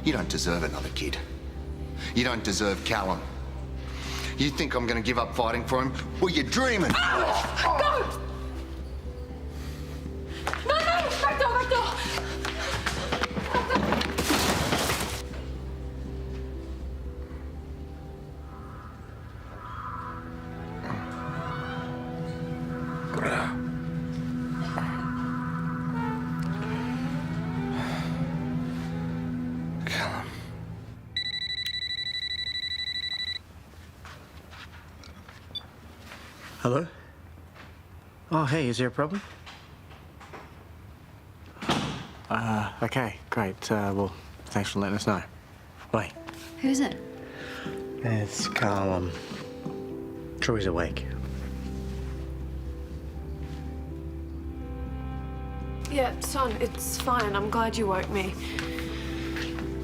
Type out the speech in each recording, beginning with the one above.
You don't deserve another kid. You don't deserve Callum. You think I'm going to give up fighting for him? Well, you're dreaming. Go! No! Back door! Hello? Oh, hey, is there a problem? Okay, great. Well, thanks for letting us know. Bye. Who's it? It's Karl. Troy's awake. Yeah, son, it's fine. I'm glad you woke me.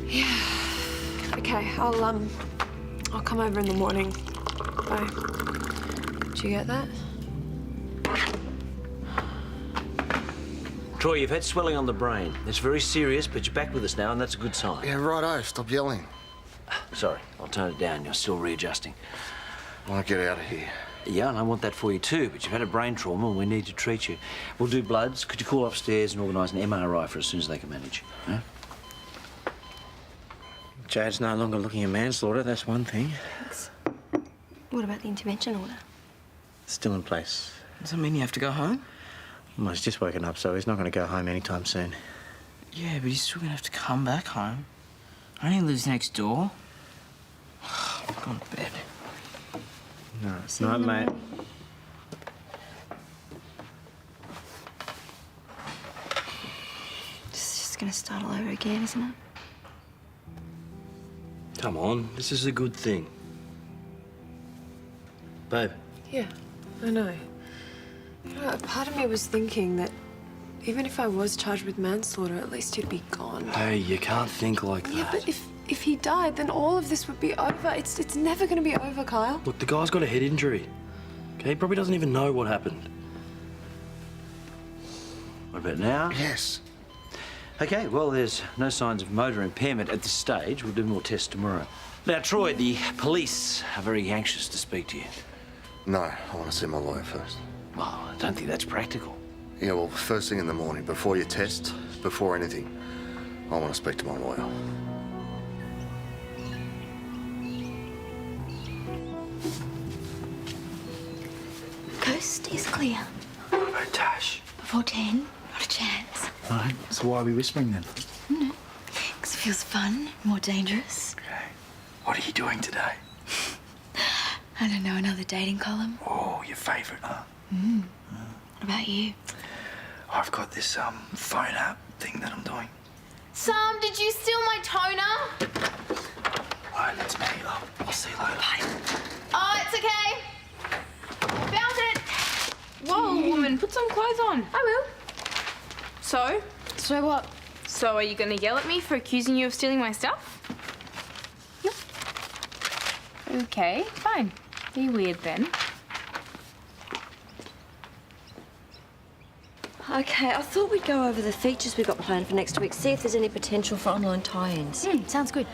Yeah. Okay, I'll come over in the morning. Bye. Did you get that? Troy, you've had swelling on the brain. It's very serious, but you're back with us now, and that's a good sign. Yeah, righto. Stop yelling. Sorry, I'll tone it down. You're still readjusting. I want to get out of here. Yeah, and I want that for you too, but you've had a brain trauma and we need to treat you. We'll do bloods. Could you call upstairs and organise an MRI for as soon as they can manage? Huh? Jade's no longer looking at manslaughter, that's one thing. Thanks. What about the intervention order? Still in place. Does that mean you have to go home? Well, he's just woken up, so he's not going to go home anytime soon. Yeah, but he's still going to have to come back home. Only lives next door. I'm going to bed. No, it's not, mate. It's just gonna start all over again, isn't it? Come on, this is a good thing. Babe. Yeah, I know. You know, a part of me was thinking that even if I was charged with manslaughter, at least you'd be gone. Hey, you can't think like that. Yeah, but if he died, then all of this would be over. It's never going to be over, Kyle. Look, the guy's got a head injury. Okay, he probably doesn't even know what happened. What about now? Yes. Okay, well, there's no signs of motor impairment at this stage. We'll do more tests tomorrow. Now, Troy, the police are very anxious to speak to you. No, I want to see my lawyer first. Well, I don't think that's practical. Yeah, well, first thing in the morning, before you test, before anything, I want to speak to my lawyer. Coast is clear. Oh, Tash. Before 10, not a chance. Right, so why are we whispering then? Because it feels fun, more dangerous. Okay. What are you doing today? I don't know, another dating column. Oh, your favourite, huh? What about you? I've got this phone app thing that I'm doing. Sam, did you steal my toner? Alright, that's me. I'll see you later. Bye. Oh, it's okay. Found it. Whoa, woman, put some clothes on. I will. So? So what? So are you gonna yell at me for accusing you of stealing my stuff? Yep. Okay, fine. Be weird then. Okay, I thought we'd go over the features we've got planned for next week, see if there's any potential for online tie-ins. Sounds good.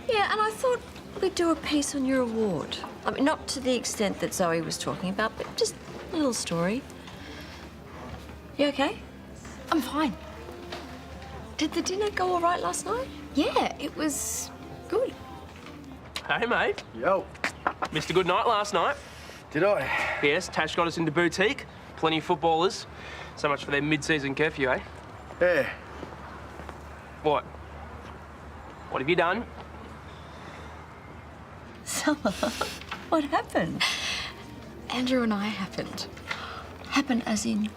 Yeah, and I thought we'd do a piece on your award. I mean, not to the extent that Zoe was talking about, but just a little story. You okay? I'm fine. Did the dinner go all right last night? Yeah, it was good. Hey, mate. Yo. Missed a good night last night. Did I? Yes, Tash got us into boutique. Plenty of footballers. So much for their mid-season curfew, eh? Yeah. What? What have you done? Summer, what happened? Andrew and I happened. Happen as in...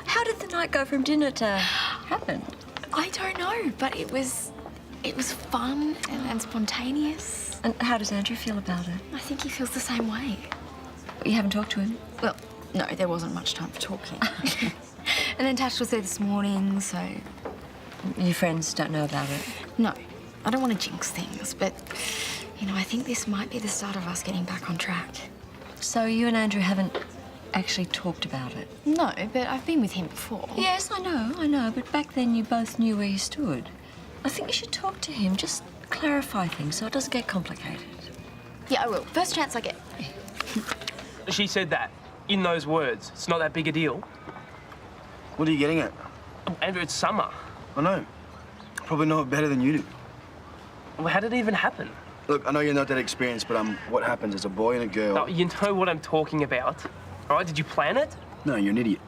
How did the night go from dinner to happen? I don't know, but it was fun and spontaneous. And how does Andrew feel about it? I think he feels the same way. You haven't talked to him? Well, no, there wasn't much time for talking. And then Tash was there this morning, so... Your friends don't know about it? No, I don't want to jinx things, but, you know, I think this might be the start of us getting back on track. So you and Andrew haven't actually talked about it? No, but I've been with him before. Yes, I know, but back then you both knew where you stood. I think you should talk to him. Just clarify things so it doesn't get complicated. Yeah, I will. First chance I get. She said that, in those words. It's not that big a deal. What are you getting at? Andrew, it's summer. I know. Probably know it better than you do. Well, how did it even happen? Look, I know you're not that experienced, but what happens is a boy and a girl... Oh, you know what I'm talking about. All right, did you plan it? No, you're an idiot.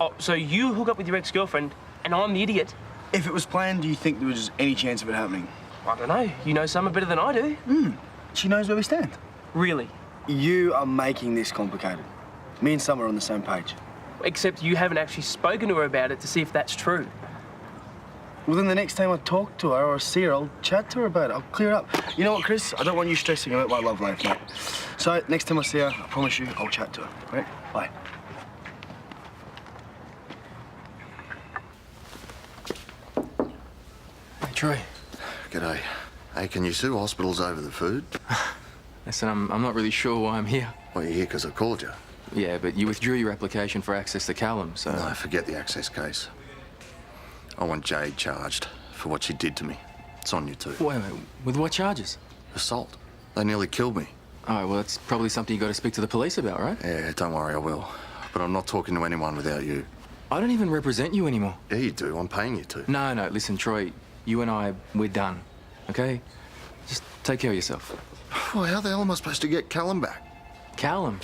Oh, so you hook up with your ex-girlfriend, and I'm the idiot? If it was planned, do you think there was any chance of it happening? I don't know. You know Summer better than I do. She knows where we stand. Really? You are making this complicated. Me and Summer are on the same page. Except you haven't actually spoken to her about it to see if that's true. Well, then the next time I talk to her or see her, I'll chat to her about it. I'll clear it up. You know what, Chris? I don't want you stressing about my love life, mate. So, next time I see her, I promise you, I'll chat to her. Right? Bye. Hey, Troy. G'day. Hey, can you sue hospitals over the food? Listen, I'm not really sure why I'm here. Well, you're here because I called you. Yeah, but you withdrew your application for access to Callum, so... No, forget the access case. I want Jade charged for what she did to me. Sonya too. Wait, with what charges? Assault. They nearly killed me. All right, well, that's probably something you got to speak to the police about, right? Yeah, don't worry, I will. But I'm not talking to anyone without you. I don't even represent you anymore. Yeah, you do. I'm paying you to. No, listen, Troy, you and I, we're done, okay? Just take care of yourself. Well, how the hell am I supposed to get Callum back? Callum?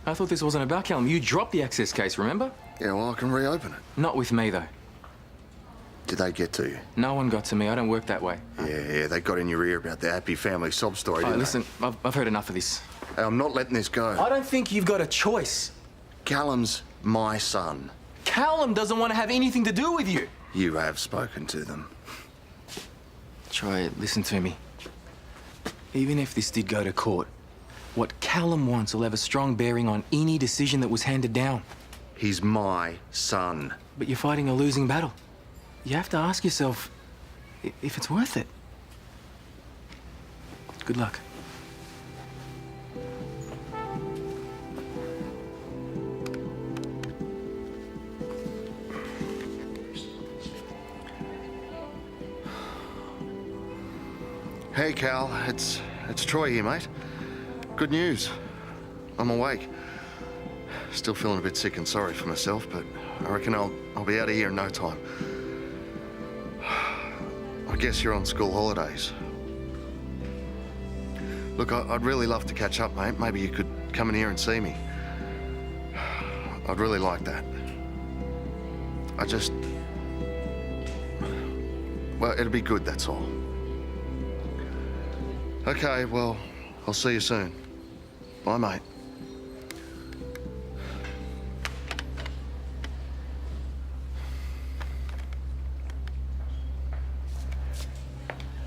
I thought this wasn't about Callum. You dropped the access case, remember? Yeah, well, I can reopen it. Not with me, though. Did they get to you? No one got to me. I don't work that way. Yeah, they got in your ear about the happy family sob story, didn't Listen, I've heard enough of this. they? I'm not letting this go. I don't think you've got a choice. Callum's my son. Callum doesn't want to have anything to do with you. You have spoken to them. Troy, listen to me. Even if this did go to court, what Callum wants will have a strong bearing on any decision that was handed down. He's my son. But you're fighting a losing battle. You have to ask yourself if it's worth it. Good luck. Hey, Cal. It's Troy here, mate. Good news. I'm awake. Still feeling a bit sick and sorry for myself, but I reckon I'll be out of here in no time. I guess you're on school holidays. Look, I'd really love to catch up, mate. Maybe you could come in here and see me. I'd really like that. Well, it'll be good, that's all. Okay, well, I'll see you soon. Bye, mate.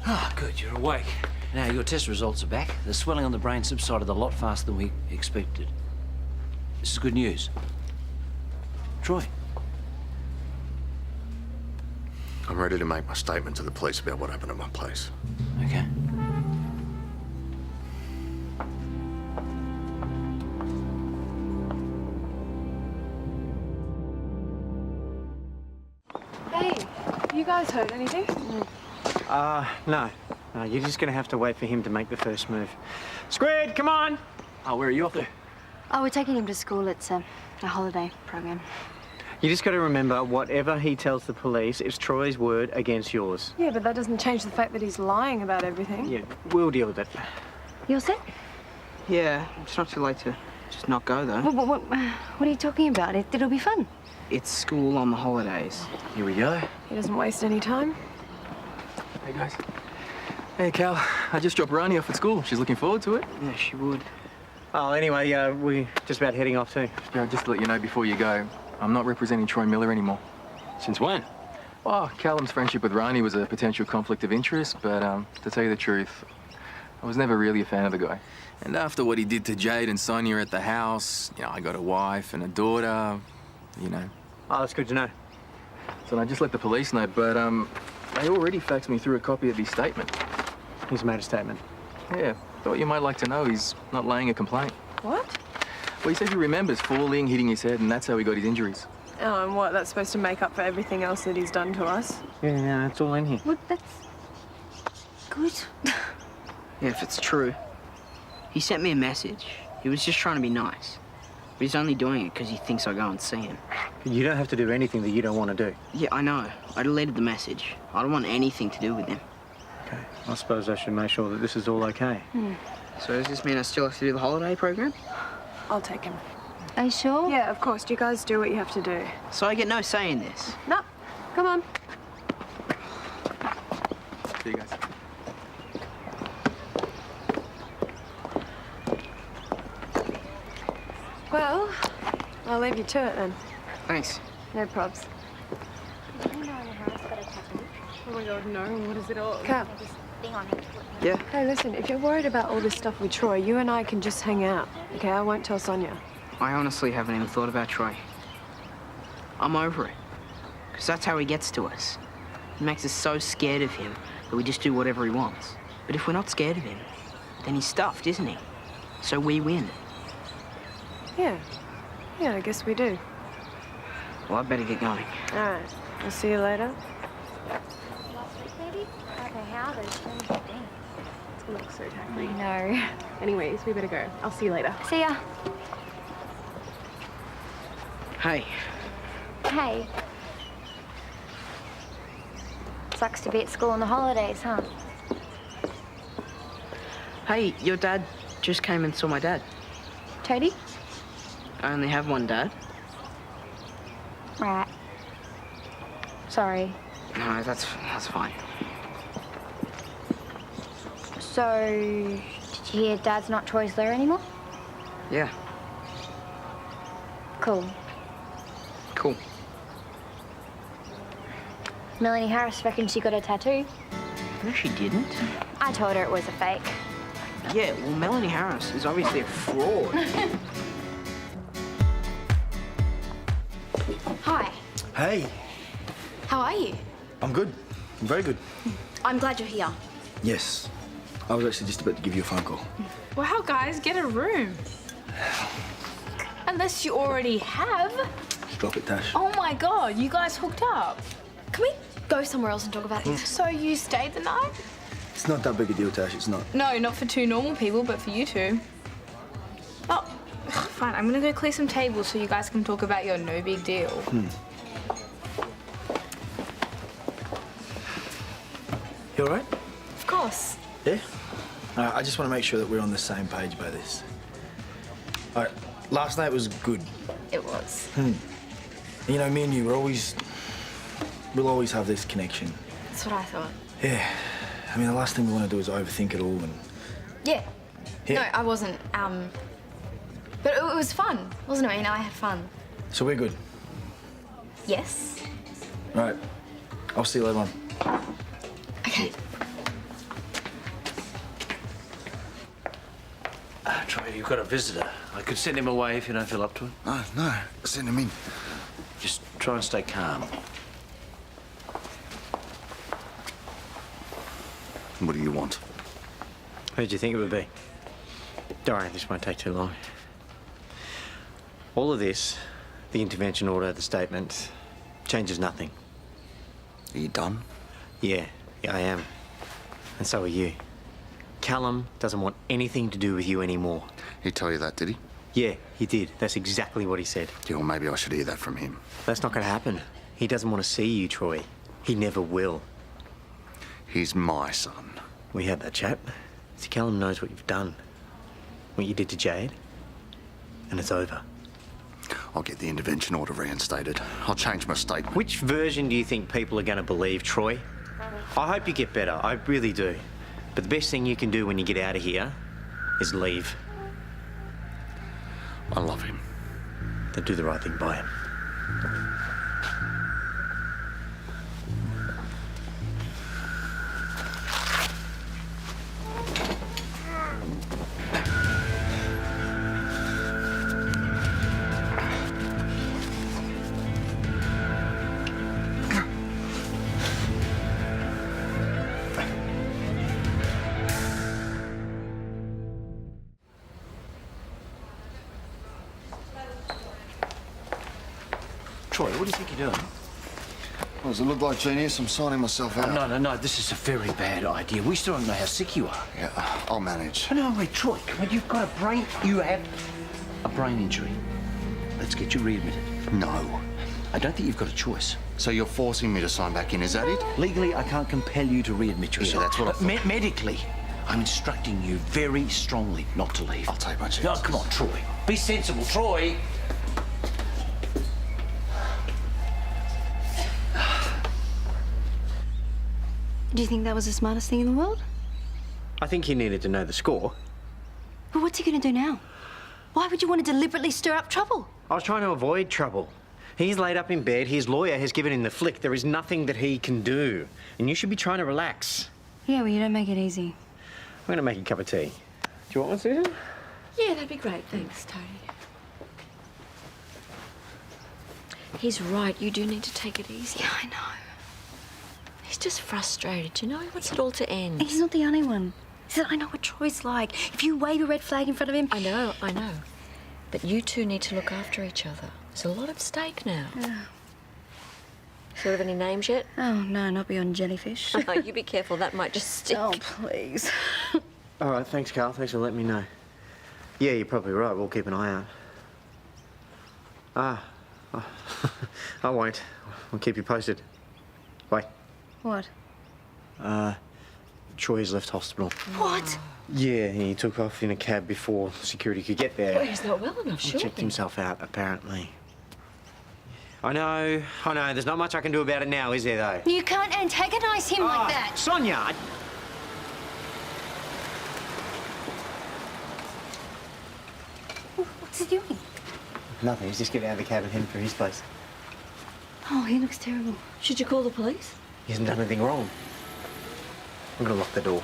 Ah, good, you're awake. Now, your test results are back. The swelling on the brain subsided a lot faster than we expected. This is good news. Troy. I'm ready to make my statement to the police about what happened at my place. Okay. Hey, you guys heard anything? No. You're just gonna have to wait for him to make the first move. Squid, come on! Oh, where are you off to? Oh, we're taking him to school. It's a holiday program. You just gotta remember, whatever he tells the police, it's Troy's word against yours. Yeah, but that doesn't change the fact that he's lying about everything. Yeah, we'll deal with it. You all set? Yeah, it's not too late to just not go, though. What are you talking about? It'll be fun. It's school on the holidays. Here we go. He doesn't waste any time. Hey, guys. Hey, Cal. I just dropped Rani off at school. She's looking forward to it. Yeah, she would. Oh, anyway, we're just about heading off too. Yeah, just to let you know before you go, I'm not representing Troy Miller anymore. Since when? Well, Callum's friendship with Rani was a potential conflict of interest, but to tell you the truth, I was never really a fan of the guy. And after what he did to Jade and Sonya at the house, I got a wife and a daughter, Oh, that's good to know. So I just let the police know, but they already faxed me through a copy of his statement. He's made a statement? Yeah, thought you might like to know he's not laying a complaint. What? Well, he said he remembers falling, hitting his head, and that's how he got his injuries. Oh, and what? That's supposed to make up for everything else that he's done to us? Yeah, it's all in here. Well, good? Yeah, if it's true. He sent me a message. He was just trying to be nice. But he's only doing it because he thinks I'll go and see him. You don't have to do anything that you don't want to do. Yeah, I know. I deleted the message. I don't want anything to do with him. Okay. I suppose I should make sure that this is all okay. So does this mean I still have to do the holiday program? I'll take him. Are you sure? Yeah, of course. You guys do what you have to do. So I get no say in this? No. Come on. See you guys. Well, I'll leave you to it then. Thanks. No probs. Oh my god, no. What is it all? Cal. Yeah? Hey, listen, if you're worried about all this stuff with Troy, you and I can just hang out, okay? I won't tell Sonya. I honestly haven't even thought about Troy. I'm over it. Because that's how he gets to us. He makes us so scared of him that we just do whatever he wants. But if we're not scared of him, then he's stuffed, isn't he? So we win. Yeah. Yeah, I guess we do. Well, I better get going. All right. I'll see you later. Last week, maybe? I don't know how, but it's really good. It's gonna look so tacky. I know. Anyways, we better go. I'll see you later. See ya. Hey, Hey. Sucks to be at school on the holidays, huh? hey, your dad just came and saw my dad. Toady? I only have one dad. Right. Sorry. No, that's fine. So, did you hear Dad's not Troy's there anymore? Yeah, Cool. cool. Melanie Harris reckons she got a tattoo. No, she didn't. I told her it was a fake. Yeah, well, Melanie Harris is obviously a fraud. Hi. Hey, How are you? I'm good. I'm very good. I'm glad you're here. Yes. I was actually just about to give you a phone call. Wow, guys, get a room. Unless you already have. Just drop it, Tash. Oh my god, you guys hooked up. Can we go somewhere else and talk about this? So you stayed the night? It's not that big a deal, Tash. It's not. No, not for two normal people, but for you two. Oh, fine. I'm gonna go clear some tables so you guys can talk about your no big deal. You all right? Of course. Yeah? I just want to make sure that we're on the same page about this. All right. Last night was good. It was. You know, me and you, we'll always have this connection. That's what I thought. Yeah. I mean, the last thing we want to do is overthink it all and... Yeah. Yeah. No, I wasn't. But it was fun, wasn't it? You know, I had fun. So we're good. Yes. Right. I'll see you later on. Okay. Troy, you've got a visitor. I could send him away if you don't feel up to it. No, send him in. Just try and stay calm. What do you want? Who'd you think it would be? Don't worry, this won't take too long. All of this, the intervention order, the statement, changes nothing. Are you done? Yeah, I am. And so are you. Callum doesn't want anything to do with you anymore. He tell you that, did he? Yeah, he did. That's exactly what he said. Yeah, well, maybe I should hear that from him. That's not going to happen. He doesn't want to see you, Troy. He never will. He's my son. We had that chat. See, Callum knows what you've done. What you did to Jade. And it's over. I'll get the intervention order reinstated. I'll change my statement. Which version do you think people are going to believe, Troy? I hope you get better. I really do. But the best thing you can do when you get out of here is leave. I love him. Then do the right thing by him. Troy, what do you think you're doing? Does it look like genius? I'm signing myself out. No. This is a very bad idea. We still don't know how sick you are. Yeah, I'll manage. No, wait, Troy. Come on, you've got a brain... You have a brain injury. Let's get you readmitted. No. I don't think you've got a choice. So you're forcing me to sign back in, is that it? Legally, I can't compel you to readmit yourself. Yeah, that's what I thought. But medically, I'm instructing you very strongly not to leave. I'll take my chance. No, come on, Troy. Be sensible, Troy. Do you think that was the smartest thing in the world? I think he needed to know the score. But what's he going to do now? Why would you want to deliberately stir up trouble? I was trying to avoid trouble. He's laid up in bed. His lawyer has given him the flick. There is nothing that he can do. And you should be trying to relax. Yeah, well, you don't make it easy. I'm going to make a cup of tea. Do you want one, Susan? Yeah, that'd be great. Thanks, Tony. He's right. You do need to take it easy. Yeah, I know. He's just frustrated, you know? He wants it all to end. He's not the only one. He said, I know what Troy's like. If you wave a red flag in front of him... I know. But you two need to look after each other. There's a lot at stake now. Sort of any names yet? Oh, no, not beyond jellyfish. Oh, you be careful. That might just stick. Oh, please. All right, thanks, Karl. Thanks for letting me know. Yeah, you're probably right. We'll keep an eye out. I won't. I'll keep you posted. Bye. What? Troy's left hospital. What? Yeah, he took off in a cab before security could get there. Well, he's not well enough, He surely. checked himself out, apparently. I know. There's not much I can do about it now, is there, though? You can't antagonise him like that. Sonya! What's he doing? Nothing. He's just getting out of the cab and heading for his place. Oh, he looks terrible. Should you call the police? He hasn't done anything wrong. I'm gonna lock the door.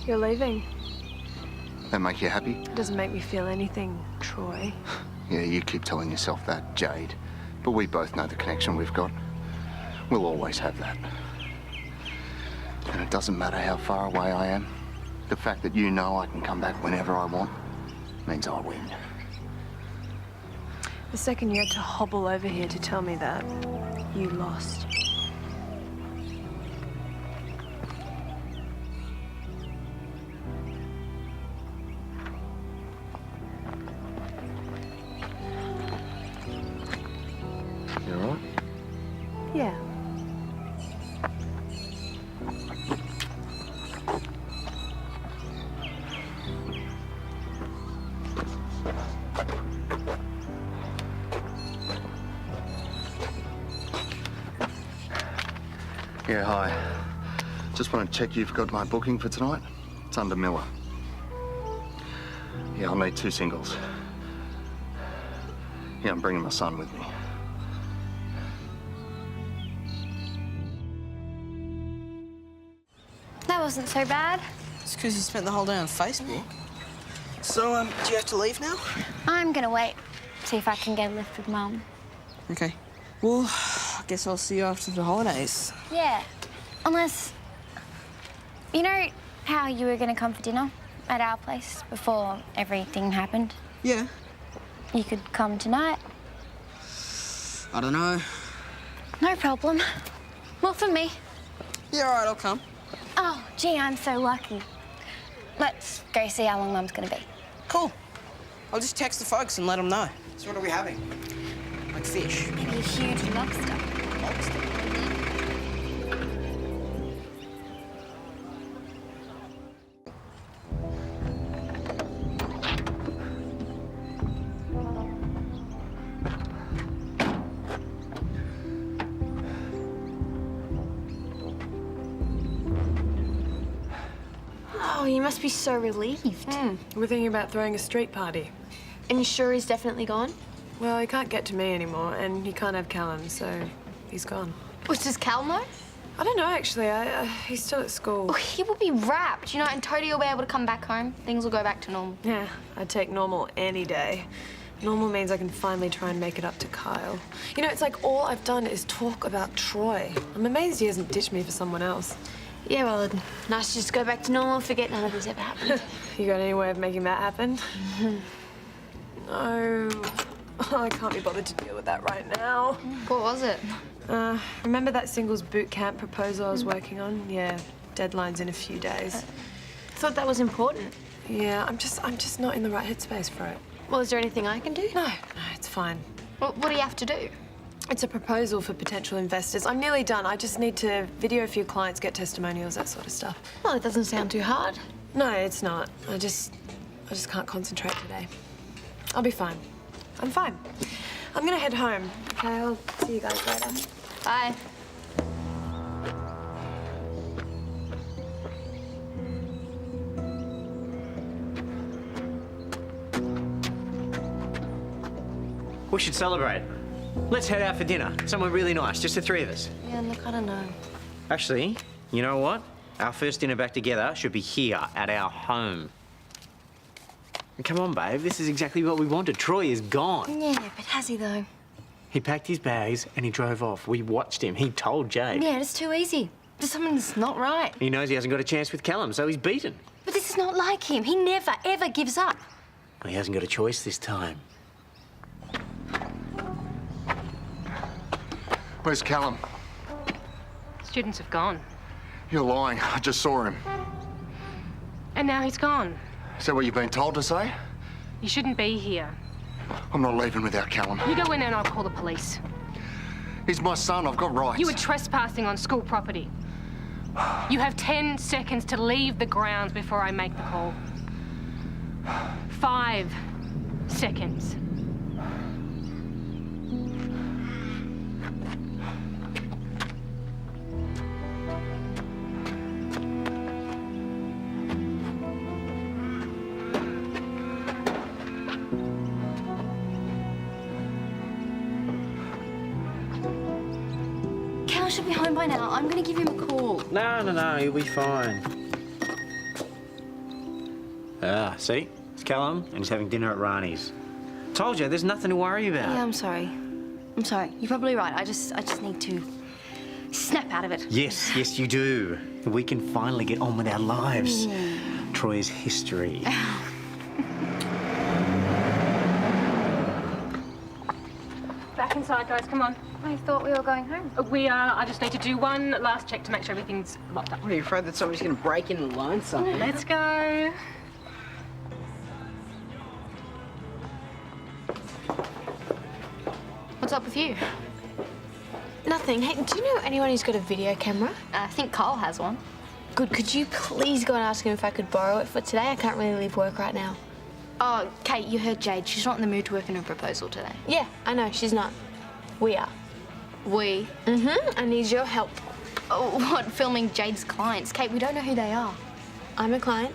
You're leaving. That make you happy? It doesn't make me feel anything, Troy. Yeah, you keep telling yourself that, Jade. But we both know the connection we've got. We'll always have that. And it doesn't matter how far away I am. The fact that you know I can come back whenever I want means I win. The second you had to hobble over here to tell me that, you lost. You all right? Yeah. Yeah, hi. Just want to check you've got my booking for tonight. It's under Miller. Yeah, I'll need 2 singles. Yeah, I'm bringing my son with me. That wasn't so bad. It's because you spent the whole day on Facebook. So, do you have to leave now? I'm gonna wait. See if I can get a lift with Mum. Okay. Well, I guess I'll see you after the holidays. Yeah. Unless... You know how you were gonna come for dinner at our place before everything happened? Yeah. You could come tonight. I don't know. No problem. More for me. Yeah, all right, I'll come. Oh, gee, I'm so lucky. Let's go see how long Mum's gonna be. Cool. I'll just text the folks and let them know. So what are we having? Like fish? Maybe a huge lobster. Lobster? Oh, you must be so relieved. We're thinking about throwing a street party. And you sure he's definitely gone? Well, he can't get to me anymore, and he can't have Callum, so he's gone. Which does Cal know? I don't know, actually. He's still at school. Oh, he will be wrapped, you know, and Toadie will be able to come back home. Things will go back to normal. Yeah, I'd take normal any day. Normal means I can finally try and make it up to Kyle. You know, it's like all I've done is talk about Troy. I'm amazed he hasn't ditched me for someone else. Yeah, well, nice to just go back to normal, forget none of this ever happened. You got any way of making that happen? No. I can't be bothered to deal with that right now. What was it? Remember that singles boot camp proposal I was working on? Yeah, deadline's in a few days. I thought that was important. Yeah, I'm just not in the right headspace for it. Well, is there anything I can do? No, it's fine. Well, what do you have to do? It's a proposal for potential investors. I'm nearly done. I just need to video a few clients, get testimonials, that sort of stuff. Well, it doesn't sound too hard. No, it's not. I just can't concentrate today. I'll be fine. I'm fine. I'm gonna head home. Okay, I'll see you guys later. Bye. We should celebrate. Let's head out for dinner. Somewhere really nice, just the three of us. Yeah, look, I don't know. Actually, you know what? Our first dinner back together should be here at our home. Come on, babe. This is exactly what we wanted. Troy is gone. Yeah, but has he, though? He packed his bags and he drove off. We watched him. He told Jade. Yeah, it's too easy. There's something that's not right. He knows he hasn't got a chance with Callum, so he's beaten. But this is not like him. He never, ever gives up. Well, he hasn't got a choice this time. Where's Callum? Students have gone. You're lying. I just saw him. And now he's gone. Is that what you've been told to say? You shouldn't be here. I'm not leaving without Callum. You go in there and I'll call the police. He's my son. I've got rights. You were trespassing on school property. You have 10 seconds to leave the grounds before I make the call. 5 seconds. Should be home by now. I'm gonna give him a call. No, he'll be fine. See? It's Callum, and he's having dinner at Rani's. Told you, there's nothing to worry about. Yeah, I'm sorry. I'm sorry. You're probably right. I just need to snap out of it. Yes, you do. We can finally get on with our lives. Troy's history. Back inside, guys, come on. I thought we were going home. We are. I just need to do one last check to make sure everything's locked up. What, are you afraid that somebody's going to break in and learn something? Let's go. What's up with you? Nothing. Hey, do you know anyone who's got a video camera? I think Karl has one. Good. Could you please go and ask him if I could borrow it for today? I can't really leave work right now. Oh, Kate, you heard Jade. She's not in the mood to work on her proposal today. Yeah, I know. She's not. We are. We? Mm-hmm. I need your help. Oh, what, filming Jade's clients? Kate, we don't know who they are. I'm a client.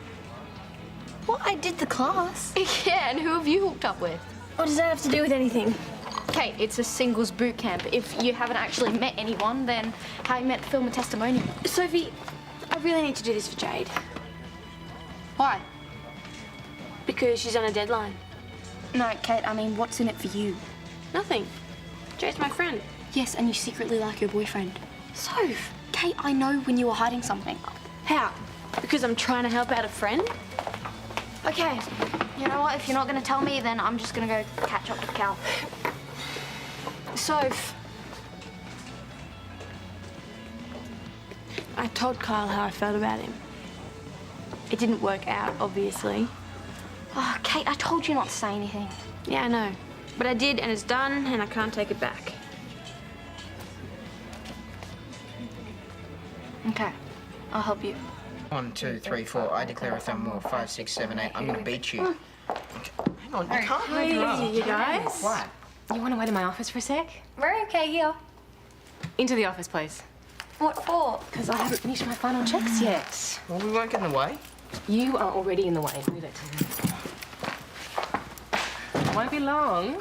Well, I did the class. Yeah, and who have you hooked up with? What does that have to do with anything? Kate, it's a singles boot camp. If you haven't actually met anyone, then how are you meant to film a testimonial? Sophie, I really need to do this for Jade. Why? Because she's on a deadline. No, Kate, I mean, what's in it for you? Nothing. Jade's my friend. Yes, and you secretly like your boyfriend. Soph, Kate, I know when you were hiding something. How? Because I'm trying to help out a friend? Okay, you know what? If you're not going to tell me, then I'm just going to go catch up with Cal. Soph. I told Karl how I felt about him. It didn't work out, obviously. Oh, Kate, I told you not to say anything. Yeah, I know. But I did, and it's done, and I can't take it back. Okay, I'll help you. 1, 2, 3, 4. I declare a thumb more. 5, 6, 7, 8. I'm going to beat you. Okay. Hang on, you can't move her up. You guys. What? You want to wait in my office for a sec? We're okay here. Into the office, please. What for? Because I haven't finished my final checks yet. Well, we won't get in the way. You are already in the way. Move it. won't be long.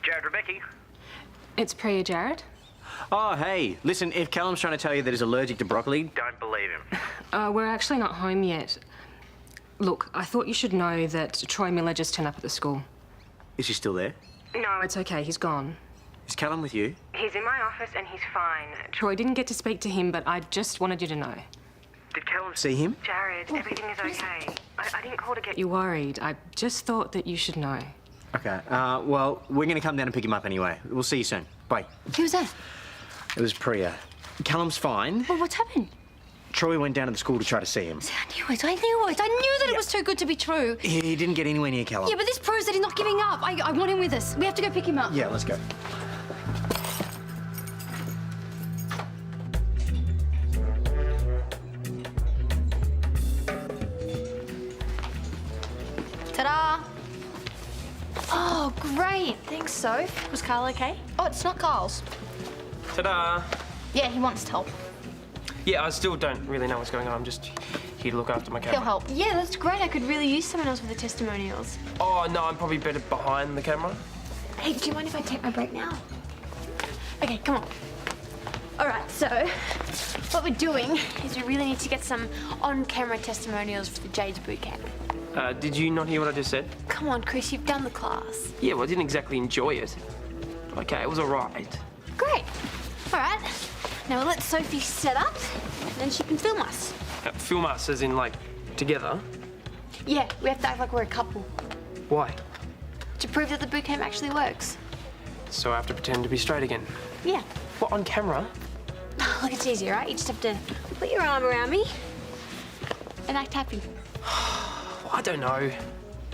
Jared, Rebecchi. It's Priya, Jared. Oh, hey. Listen, if Callum's trying to tell you that he's allergic to broccoli, don't believe him. We're actually not home yet. Look, I thought you should know that Troy Miller just turned up at the school. Is he still there? No, it's okay. He's gone. Is Callum with you? He's in my office and he's fine. Troy didn't get to speak to him, but I just wanted you to know. Did Callum see him? Jared, everything is okay. I didn't call to get you worried. I just thought that you should know. Okay. Well, we're going to come down and pick him up anyway. We'll see you soon. Bye. Who was that? It was Priya. Callum's fine. Well, what's happened? Troy went down to the school to try to see him. I knew it. I knew that it was too good to be true. He didn't get anywhere near Callum. Yeah, but this proves that he's not giving up. I want him with us. We have to go pick him up. Yeah, let's go. Ta-da! Oh, great. Thanks, Soph. Was Karl okay? Oh, it's not Karl's. Ta-da! Yeah, he wants to help. Yeah, I still don't really know what's going on. I'm just here to look after my camera. He'll help. Yeah, that's great. I could really use someone else for the testimonials. Oh, no, I'm probably better behind the camera. Hey, do you mind if I take my break now? Okay, come on. All right, so what we're doing is we really need to get some on-camera testimonials for the Jade's boot camp. Did you not hear what I just said? Come on, Chris, you've done the class. Yeah, well, I didn't exactly enjoy it. Okay, it was all right. Great. All right. Now we'll let Sophie set up, and then she can film us. Film us as in, like, together? Yeah, we have to act like we're a couple Why? to prove that the boot camp actually works. So I have to pretend to be straight again. Yeah. What, on camera? Look, it's easy, right? You just have to put your arm around me and act happy. I don't know.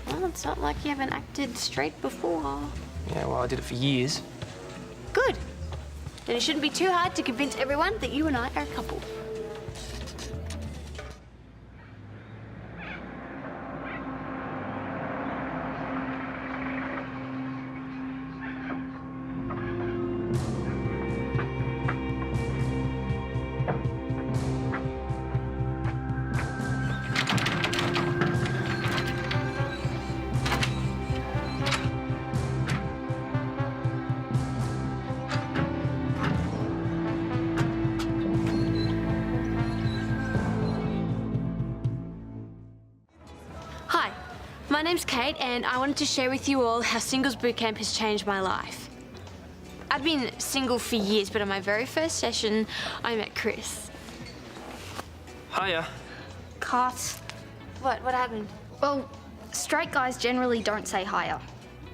Well, it's not like you haven't acted straight before. Yeah, well, I did it for years. Good. Then it shouldn't be too hard to convince everyone that you and I are a couple. Hi, my name's Kate, and I wanted to share with you all how singles boot camp has changed my life. I'd been single for years, but on my very first session, I met Chris. Hiya. Cut. What happened? Well, straight guys generally don't say higher.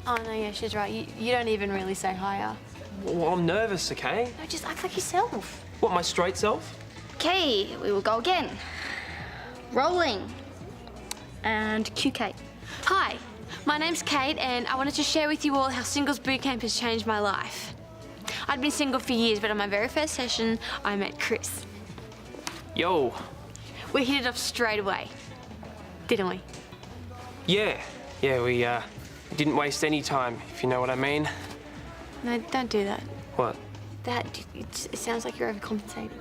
Oh, no, yeah, she's right. You don't even really say hiya. Well, I'm nervous, okay? No, just act like yourself. What, my straight self? Okay, we will go again. Rolling. And cue Kate. Hi, my name's Kate, and I wanted to share with you all how singles boot camp has changed my life. I'd been single for years, but on my very first session, I met Chris. Yo. We hit it off straight away, didn't we? Yeah. Yeah, we didn't waste any time, if you know what I mean. No, don't do that. What? It sounds like you're overcompensating.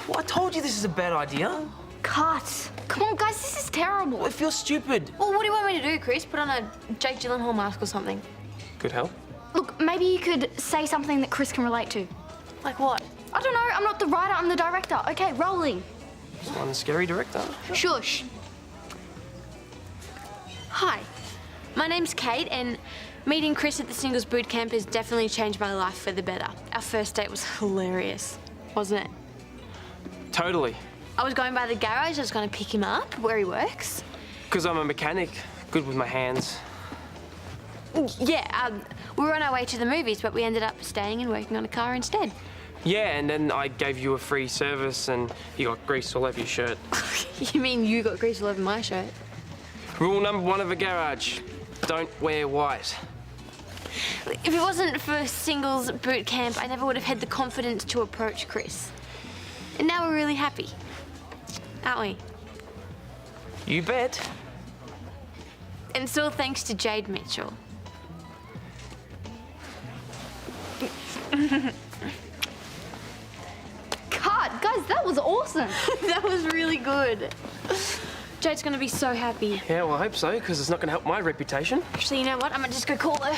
Well, I told you this is a bad idea. Cut. Come on, guys, this is terrible. It feels stupid. Well, what do you want me to do, Chris? Put on a Jake Gyllenhaal mask or something? Good help. Look, maybe you could say something that Chris can relate to. Like what? I don't know, I'm not the writer, I'm the director. Okay, rolling. One scary director. Shush. Hi, my name's Kate, and meeting Chris at the singles boot camp has definitely changed my life for the better. Our first date was hilarious, wasn't it? Totally. I was going by the garage, I was going to pick him up where he works. Because I'm a mechanic, good with my hands. Yeah, we were on our way to the movies, but we ended up staying and working on a car instead. Yeah, and then I gave you a free service and you got grease all over your shirt. You mean you got grease all over my shirt? Rule number 1 of a garage, don't wear white. If it wasn't for singles boot camp, I never would have had the confidence to approach Chris. And now we're really happy, aren't we? You bet. And it's all thanks to Jade Mitchell. That was awesome. That was really good. Jade's gonna be so happy. Yeah, well, I hope so, because it's not gonna help my reputation. Actually, you know what? I'm gonna just go call her.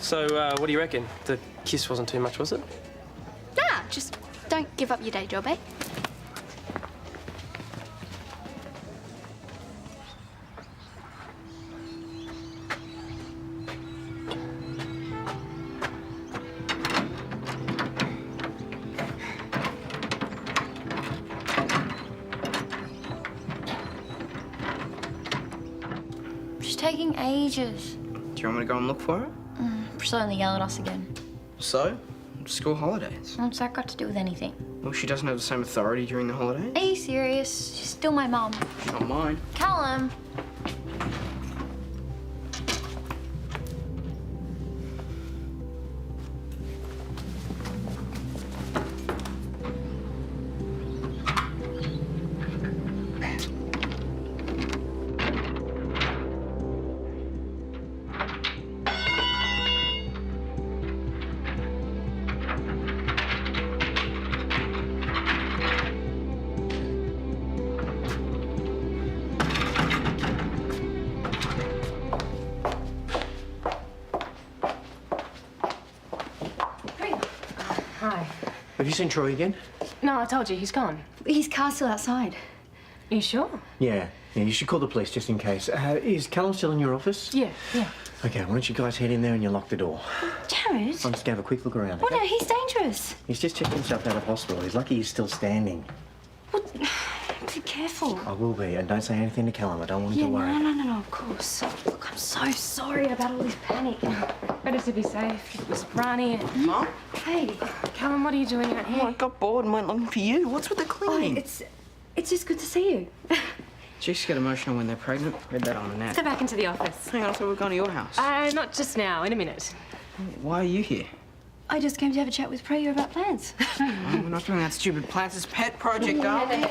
So, what do you reckon? The kiss wasn't too much, was it? Nah, just don't give up your day job, eh? She's taking ages. Do you want me to go and look for her? Priscilla only yelled at us again. So? School holidays. What's that got to do with anything? Well, she doesn't have the same authority during the holidays. Are you serious? She's still my mum. She's not mine. Callum. Hi. Have you seen Troy again? No, I told you, he's gone. His car's still outside. Are you sure? Yeah, you should call the police just in case. Is Callum still in your office? Yeah. Okay, why don't you guys head in there and you lock the door? Jared? I'm just going to have a quick look around. Well, Okay? no, he's dangerous. He's just checked himself out of hospital. He's lucky he's still standing. Be careful. I will be, and don't say anything to Callum. I don't want him to worry. No, of course. Look, I'm so sorry about all this panic. Better to be safe. It was Ronnie. Mum? Hey. Callum, what are you doing out here? Oh, I got bored and went looking for you. What's with the cleaning? It's just good to see you. Chicks get emotional when they're pregnant. Read that on the net. Step back into the office. Hang on, I thought we were going to your house. Not just now, in a minute. Why are you here? I just came to have a chat with Brewer about plans. Oh, we're not doing that stupid Plants' pet project, are we?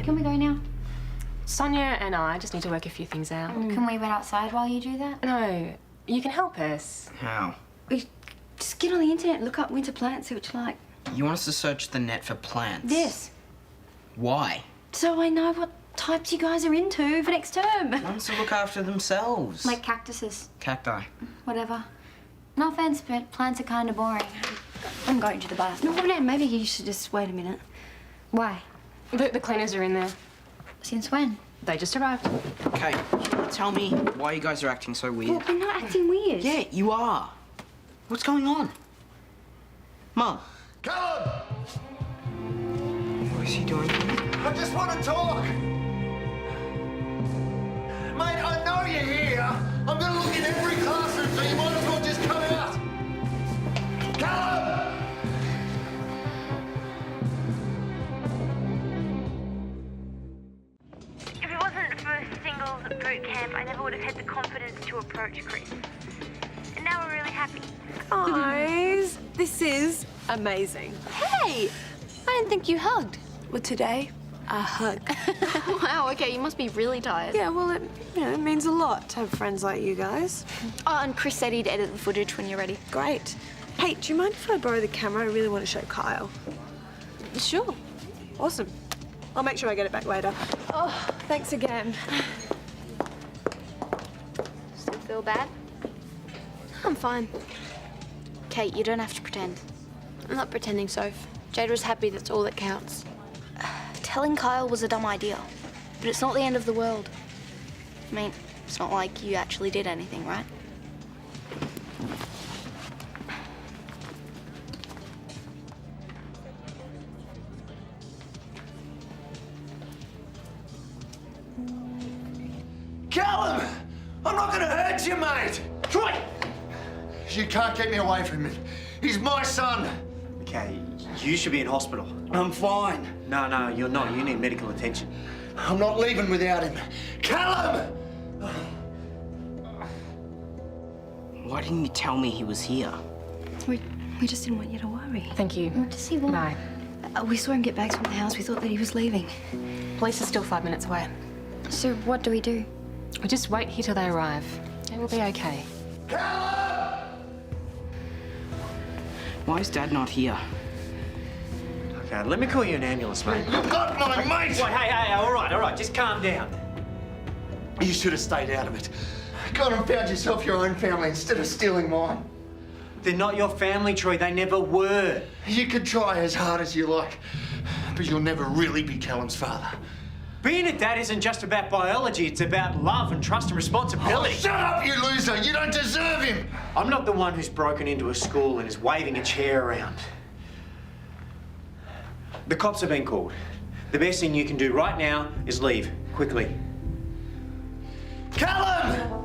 Can we go now? Sonya and I just need to work a few things out. Can we wait outside while you do that? No, you can help us. How? Just get on the internet, look up winter plants, see what you like. You want us to search the net for plants? Yes. Why? So I know what types you guys are into for next term. Ones to look after themselves. Like cactuses, Cacti. whatever. No offense, but plants are kind of boring. I'm going to the bathroom. No, maybe you should just wait a minute. Why? The cleaners are in there. Since when? They just arrived. Okay, tell me why you guys are acting so weird. Well, we're not acting weird. Yeah, you are. What's going on? Mum. Callum! What is he doing here? I just want to talk! Mate, I know you're here. I'm going to look in every classroom, so you might as well just come out. Callum! If it wasn't for singles boot camp, I never would have had the confidence to approach Chris. And now we're really happy. Guys, this is amazing. Hey! I didn't think you hugged. Well, today, a hug. Wow, okay, you must be really tired. Yeah, well, it means a lot to have friends like you guys. Oh, and Chris said he'd edit the footage when you're ready. Great. Hey, do you mind if I borrow the camera? I really want to show Kyle. Sure. Awesome. I'll make sure I get it back later. Oh, thanks again. Still feel bad? I'm fine. Kate, you don't have to pretend. I'm not pretending, Soph. Jade was happy, that's all that counts. Telling Kyle was a dumb idea, but it's not the end of the world. I mean, it's not like you actually did anything, right? Callum! I'm not going to hurt you, mate! Troy! You can't get me away from him. He's my son. Okay, you should be in hospital. I'm fine. No, you're not. You need medical attention. I'm not leaving without him. Callum! Why didn't you tell me he was here? We just didn't want you to worry. Thank you. What does he want? Bye. We saw him get bags from the house. We thought that he was leaving. Police are still 5 minutes away. So what do we do? We just wait here till they arrive. It will be okay. Why is Dad not here? Okay, let me call you an ambulance, mate. You got my mate! Wait, hey, all right, just calm down. You should have stayed out of it. Gone and found yourself your own family instead of stealing mine. They're not your family, Troy. They never were. You can try as hard as you like, but you'll never really be Callum's father. Being a dad isn't just about biology. It's about love and trust and responsibility. Oh, shut up, you loser! You don't deserve him! I'm not the one who's broken into a school and is waving a chair around. The cops have been called. The best thing you can do right now is leave, quickly. Callum!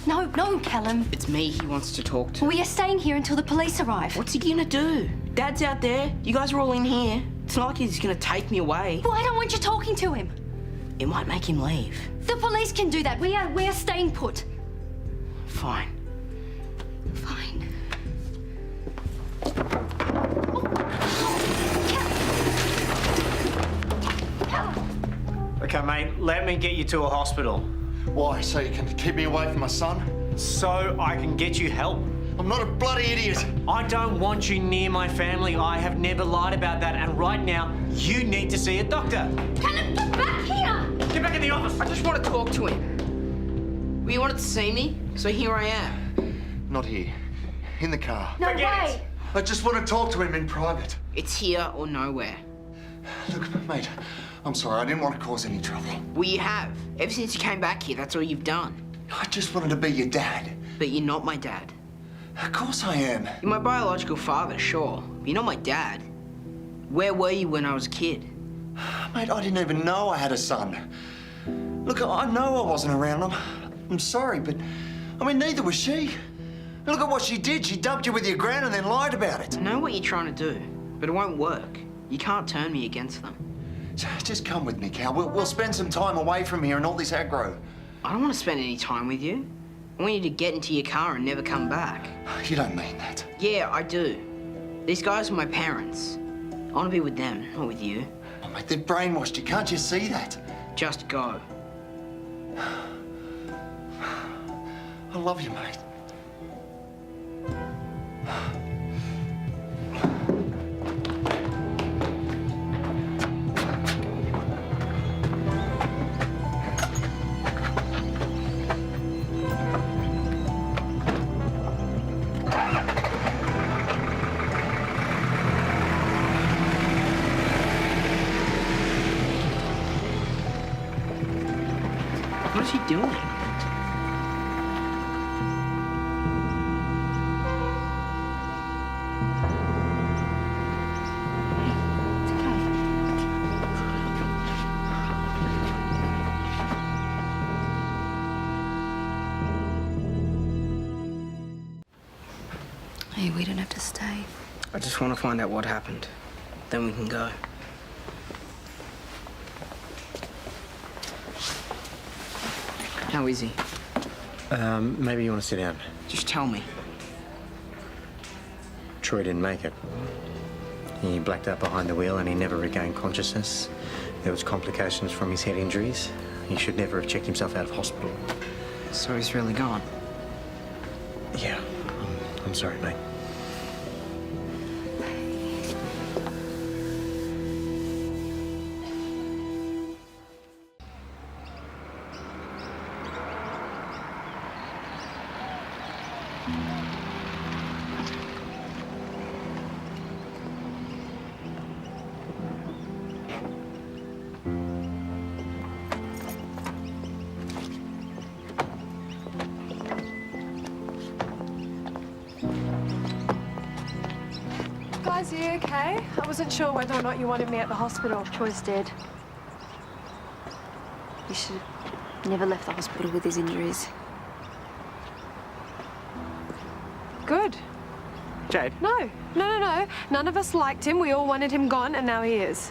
No, Callum. It's me he wants to talk to. We are staying here until the police arrive. What's he gonna do? Dad's out there. You guys are all in here. It's not like he's gonna take me away. Well, I don't want you talking to him. It might make him leave. The police can do that. We are staying put. Fine. Fine. Okay, mate, let me get you to a hospital. Why? So you can keep me away from my son? So I can get you help. I'm not a bloody idiot. I don't want you near my family. I have never lied about that, and right now, you need to see a doctor. Callum, get back here! Get back in the office. I just want to talk to him. Well, you wanted to see me, so here I am. Not here. In the car. No Forget way! it. I just want to talk to him in private. It's here or nowhere. Look, mate, I'm sorry. I didn't want to cause any trouble. Well, you have. Ever since you came back here, that's all you've done. I just wanted to be your dad. But you're not my dad. Of course I am. You're my biological father, sure, but you're not my dad. Where were you when I was a kid? Mate, I didn't even know I had a son. Look, I know I wasn't around. I'm sorry, but I mean, neither was she. Look at what she did. She dumped you with your gran and then lied about it. I know what you're trying to do, but it won't work. You can't turn me against them. Just come with me, Cal. We'll spend some time away from here and all this aggro. I don't want to spend any time with you. I want you to get into your car and never come back. You don't mean that. Yeah, I do. These guys are my parents. I want to be with them, not with you. Oh, mate, they've brainwashed you. Can't you see that? Just go. I love you, mate. What is he doing? Hey, we don't have to stay. I just want to find out what happened. Then we can go. How is he? Maybe you want to sit down. Just tell me. Troy didn't make it. He blacked out behind the wheel and he never regained consciousness. There was complications from his head injuries. He should never have checked himself out of hospital. So he's really gone? Yeah, I'm sorry, mate. Guys, are you okay? I wasn't sure whether or not you wanted me at the hospital. Troy's dead. He should have never left the hospital with his injuries. Good. Jade? No. None of us liked him. We all wanted him gone, and now he is.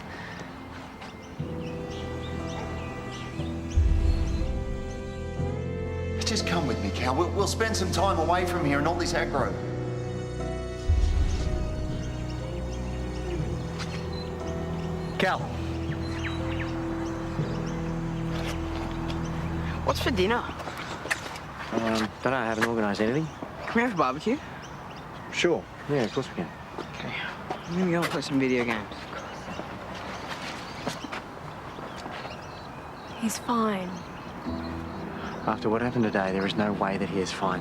Just come with me, Cal. We'll spend some time away from here and all this aggro. Cal. What's for dinner? Don't know, I haven't organised anything. Can we have a barbecue? Sure. Yeah, of course we can. Okay. I'm gonna go and play some video games. He's fine. After what happened today, there is no way that he is fine.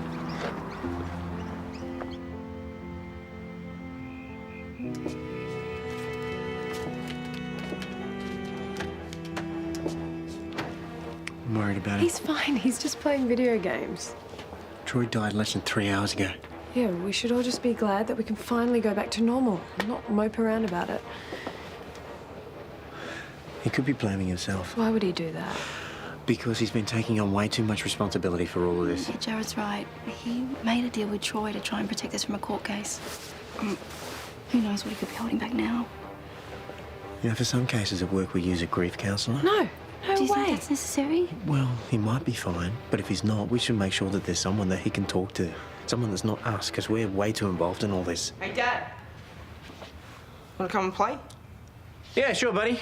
I'm worried about him. He's fine. He's just playing video games. Troy died less than 3 hours ago. Yeah, we should all just be glad that we can finally go back to normal and not mope around about it. He could be blaming himself. Why would he do that? Because he's been taking on way too much responsibility for all of this. Yeah, Jared's right. He made a deal with Troy to try and protect us from a court case. Who knows what he could be holding back now? You know, for some cases at work, we use a grief counsellor. No Do you way. think that's necessary? Well, he might be fine, but if he's not, we should make sure that there's someone that he can talk to. Someone that's not us, because we're way too involved in all this. Hey, Dad. Want to come and play? Yeah, sure, buddy.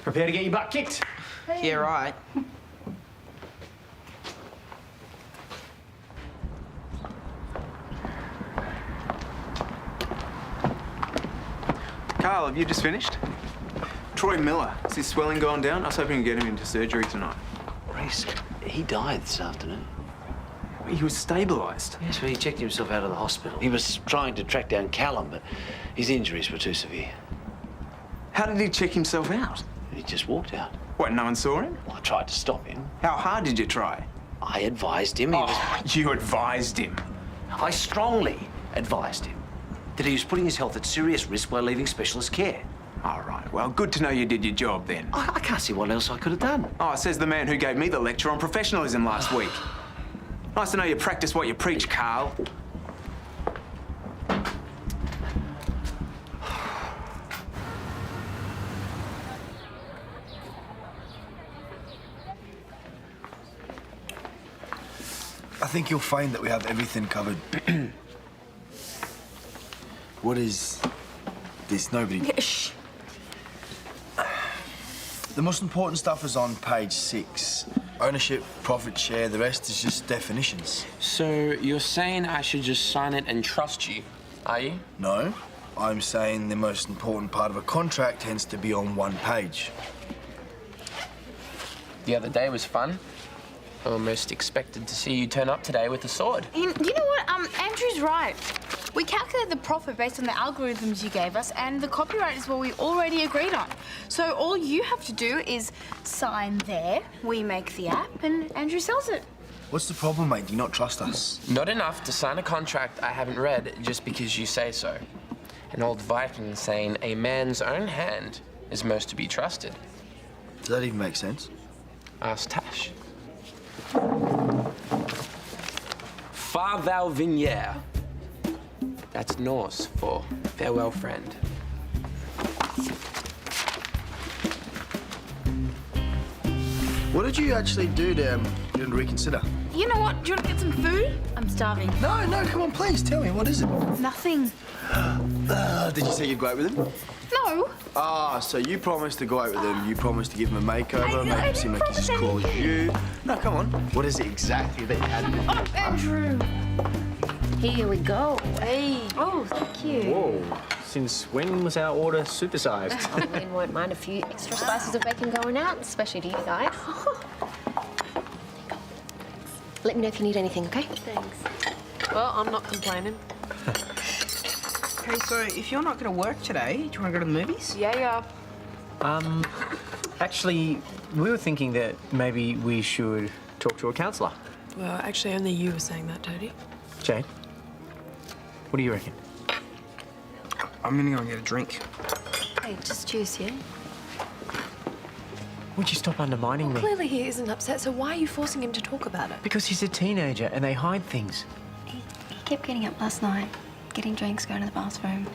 Prepare to get your butt kicked. Yeah, right. Karl, have you just finished? Troy Miller. Is his swelling gone down? I was hoping to get him into surgery tonight. Rhys, he died this afternoon. He was stabilised. Yes, but he checked himself out of the hospital. He was trying to track down Callum, but his injuries were too severe. How did he check himself out? He just walked out. What, no one saw him? Well, I tried to stop him. How hard did you try? I advised him. You advised him? I strongly advised him that he was putting his health at serious risk by leaving specialist care. All right, well, good to know you did your job then. I can't see what else I could have done. Oh, says the man who gave me the lecture on professionalism last week. Nice to know you practice what you preach, Karl. I think you'll find that we have everything covered. What is this? Nobody. Shh. The most important stuff is on page 6. Ownership, profit share, the rest is just definitions. So you're saying I should just sign it and trust you, are you? No, I'm saying the most important part of a contract tends to be on one page. The other day was fun. I almost expected to see you turn up today with a sword. You know what? Andrew's right. We calculated the profit based on the algorithms you gave us, and the copyright is what we already agreed on. So all you have to do is sign there, we make the app, and Andrew sells it. What's the problem, mate? Do you not trust us? Not enough to sign a contract I haven't read just because you say so. An old Viking saying a man's own hand is most to be trusted. Does that even make sense? Ask Tash. Farvel Vignier. That's Norse for farewell friend. What did you actually do to reconsider? You know what? Do you want to get some food? I'm starving. No, come on, please, tell me, what is it? Nothing. Did you say you'd go out with him? No. Ah, so you promised to go out with him, you promised to give him a makeover, make him seem like he's as cool as you. No, come on. What is it exactly that you had to do? Oh, Andrew. Here we go. Hey. Oh, thank you. Whoa. Since when was our order supersized? Lynn won't mind a few extra slices of bacon going out, especially to you guys. Let me know if you need anything, okay? Thanks. Well, I'm not complaining. Hey, so if you're not going to work today, do you want to go to the movies? Yeah. Actually, we were thinking that maybe we should talk to a counsellor. Well, actually, only you were saying that, Jordy. Jade, what do you reckon? I'm going to go and get a drink. Hey, just juice, yeah? Would you stop undermining me? Clearly he isn't upset, so why are you forcing him to talk about it? Because he's a teenager and they hide things. kept getting up last night, getting drinks, going to the bathroom.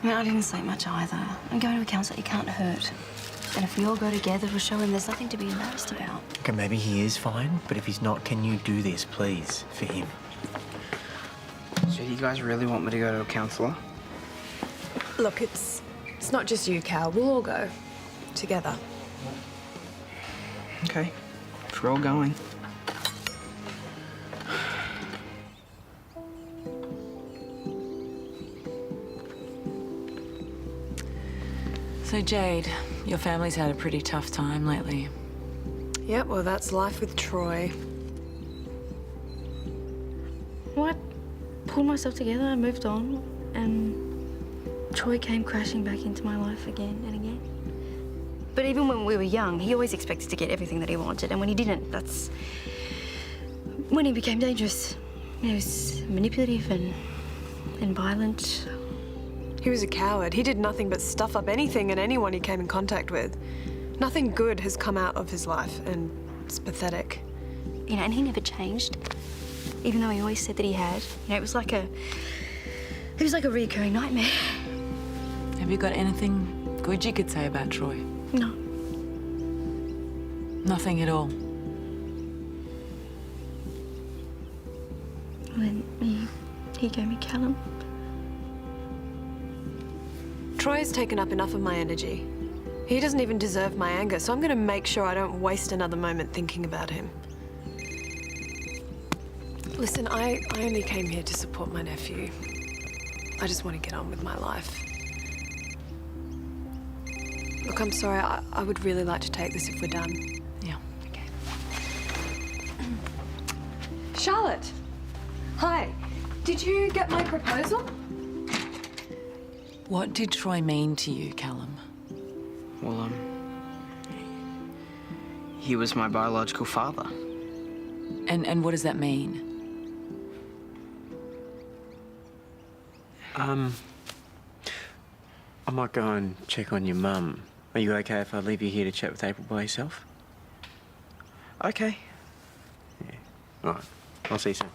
I mean, I didn't sleep much either. And going to a counsellor, you can't hurt. And if we all go together, we'll show him there's nothing to be embarrassed about. Okay, maybe he is fine, but if he's not, can you do this, please, for him? So do you guys really want me to go to a counsellor? Look, it's not just you, Cal. We'll all go. Together. Okay, if we're all going. So, Jade, your family's had a pretty tough time lately. Yep, well, that's life with Troy. Well, I pulled myself together, I moved on, and Troy came crashing back into my life again and again. But even when we were young, he always expected to get everything that he wanted, and when he didn't, that's when he became dangerous. He was manipulative and violent. He was a coward. He did nothing but stuff up anything and anyone he came in contact with. Nothing good has come out of his life, and it's pathetic. You know, and he never changed, even though he always said that he had. You know, it was like a reoccurring nightmare. Have you got anything good you could say about Troy? No. Nothing at all? Then he gave me Callum. Troy has taken up enough of my energy. He doesn't even deserve my anger, so I'm going to make sure I don't waste another moment thinking about him. Listen, I only came here to support my nephew. I just want to get on with my life. Look, I'm sorry. I would really like to take this if we're done. Yeah, okay. Charlotte! Hi. Did you get my proposal? What did Troy mean to you, Callum? Well, he was my biological father. And what does that mean? I might go and check on your mum. Are you okay if I leave you here to chat with April by yourself? Okay. Yeah. All right. I'll see you soon.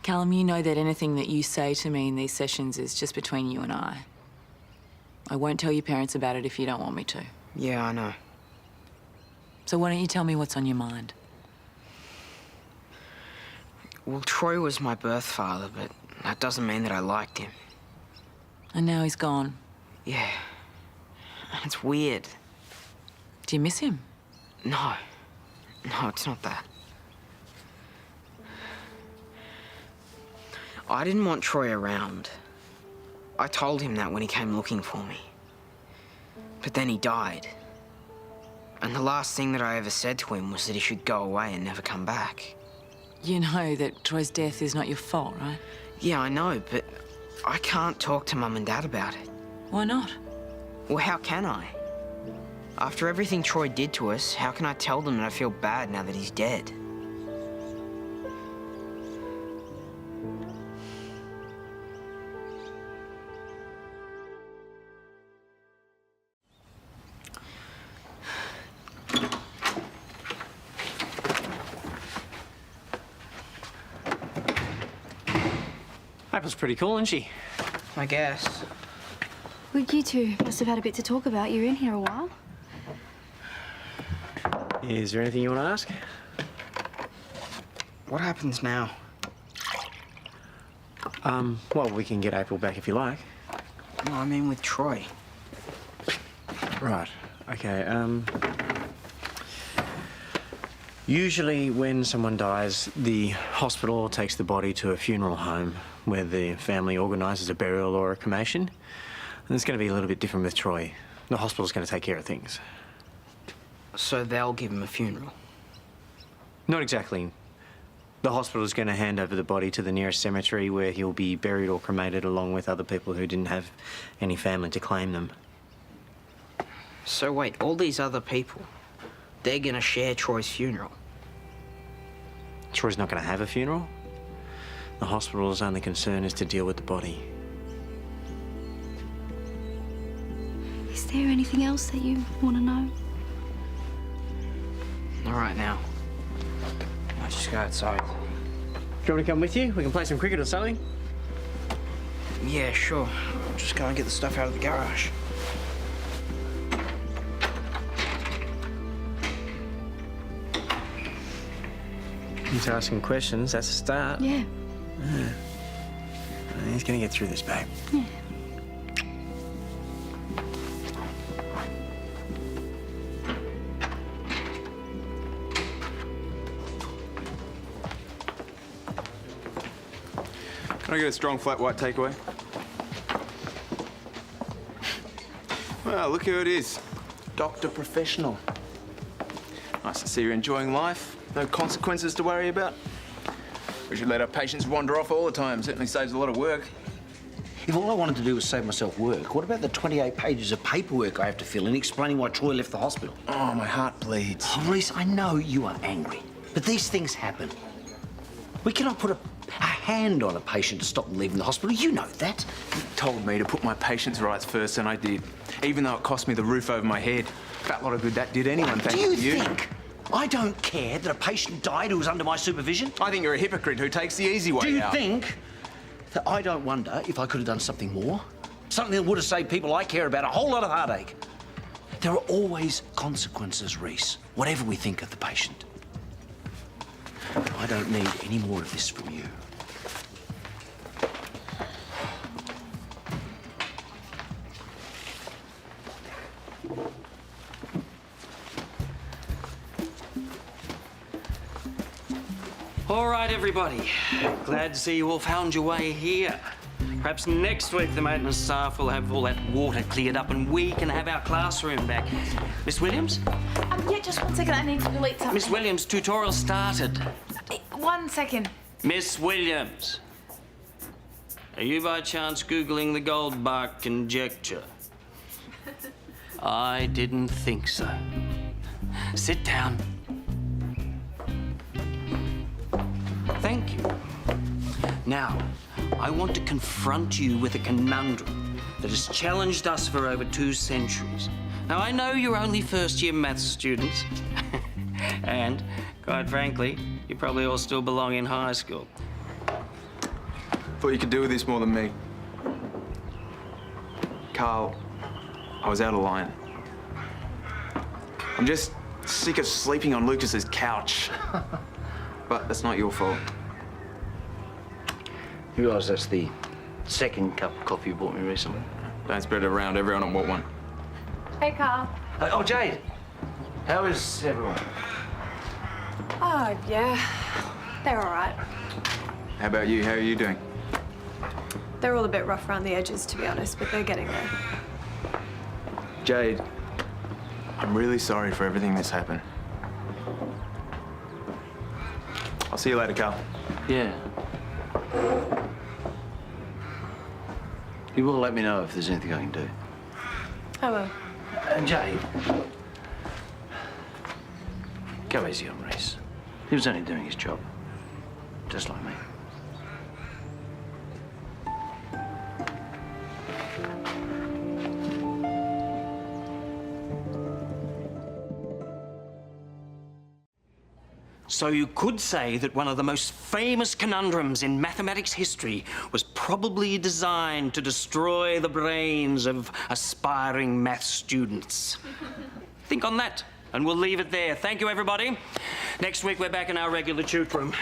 Callum, you know that anything that you say to me in these sessions is just between you and I. I won't tell your parents about it if you don't want me to. Yeah, I know. So why don't you tell me what's on your mind? Well, Troy was my birth father, but that doesn't mean that I liked him. And now he's gone. Yeah. It's weird. Do you miss him? No. No, it's not that. I didn't want Troy around. I told him that when he came looking for me. But then he died. And the last thing that I ever said to him was that he should go away and never come back. You know that Troy's death is not your fault, right? Yeah, I know, but I can't talk to Mum and Dad about it. Why not? Well, how can I? After everything Troy did to us, how can I tell them that I feel bad now that he's dead? April's pretty cool, isn't she? I guess. Well, you two must have had a bit to talk about. You're in here a while. Is there anything you want to ask? What happens now? Well, we can get April back if you like. No, I mean with Troy. Right. Okay, usually when someone dies, the hospital takes the body to a funeral home where the family organises a burial or a cremation. And it's going to be a little bit different with Troy. The hospital's going to take care of things. So they'll give him a funeral? Not exactly. The hospital's going to hand over the body to the nearest cemetery where he'll be buried or cremated along with other people who didn't have any family to claim them. So wait, all these other people, they're going to share Troy's funeral? Troy's not going to have a funeral. The hospital's only concern is to deal with the body. Is there anything else that you want to know? All right, now. Let's just go outside. Do you want me to come with you? We can play some cricket or something. Yeah, sure. I'll just go and get the stuff out of the garage. He's asking questions. That's a start. Yeah. He's gonna get through this, babe. Yeah. Can I get a strong flat white takeaway? Well, look who it is. Dr. Professional. Nice to see you're enjoying life. No consequences to worry about. We should let our patients wander off all the time. Certainly saves a lot of work. If all I wanted to do was save myself work, what about the 28 pages of paperwork I have to fill in explaining why Troy left the hospital? Oh, my heart bleeds. Oh, Rhys, I know you are angry, but these things happen. We cannot put a hand on a patient to stop them leaving the hospital. You know that. You told me to put my patients' rights first, and I did. Even though it cost me the roof over my head. Fat lot of good that did anyone, thanks to you. Do you think I don't care that a patient died who was under my supervision? I think you're a hypocrite who takes the easy way out. Do you think that I don't wonder if I could have done something more? Something that would have saved people I care about a whole lot of heartache. There are always consequences, Rhys, whatever we think of the patient. I don't need any more of this from you. All right, everybody. Glad to see you all found your way here. Perhaps next week the maintenance staff will have all that water cleared up and we can have our classroom back. Miss Williams? Yeah, just 1 second. I need to delete something. Miss Williams, tutorial started. 1 second. Miss Williams, are you by chance Googling the Goldbach conjecture? I didn't think so. Sit down. Thank you. Now, I want to confront you with a conundrum that has challenged us for over 2 centuries. Now, I know you're only first-year maths students, and, quite frankly, you probably all still belong in high school. Thought you could do with this more than me. Karl, I was out of line. I'm just sick of sleeping on Lucas's couch. But that's not your fault. You realise that's the second cup of coffee you bought me recently? Don't spread it around. Everyone will want one. Hey, Karl. Oh, Jade. How is everyone? Oh, yeah. They're all right. How about you? How are you doing? They're all a bit rough around the edges, to be honest, but they're getting there. Jade, I'm really sorry for everything that's happened. I'll see you later, Karl. Yeah. You will let me know if there's anything I can do. I will. And Jade, go easy on Rhys. He was only doing his job, just like me. So you could say that one of the most famous conundrums in mathematics history was probably designed to destroy the brains of aspiring math students. Think on that, and we'll leave it there. Thank you, everybody. Next week, we're back in our regular tute room.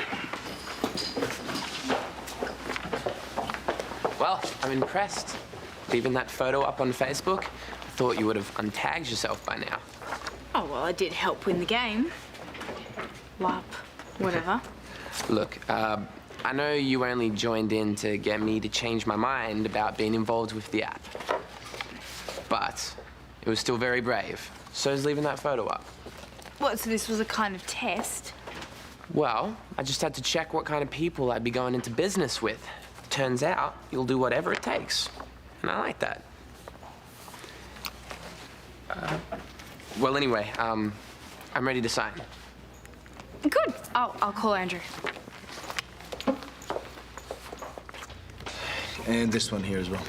Well, I'm impressed. Leaving that photo up on Facebook, I thought you would have untagged yourself by now. Oh, well, I did help win the game. Lap, whatever. Look, I know you only joined in to get me to change my mind about being involved with the app. But it was still very brave. So is leaving that photo up. What, so this was a kind of test? Well, I just had to check what kind of people I'd be going into business with. Turns out you'll do whatever it takes. And I like that. Well, anyway, I'm ready to sign. Good. I'll call Andrew. And this one here as well.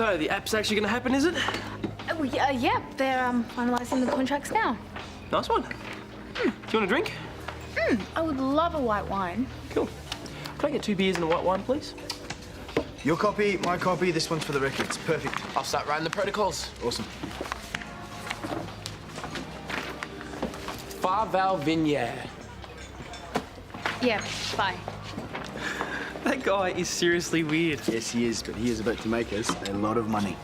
So, the app's actually going to happen, is it? Yeah, they're finalising the contracts now. Nice one. Do you want a drink? I would love a white wine. Cool. Can I get 2 beers and a white wine, please? Your copy, my copy, this one's for the records. Perfect. I'll start writing the protocols. Awesome. Farval Vignier. Yeah, bye. That guy is seriously weird. Yes, he is, but he is about to make us a lot of money.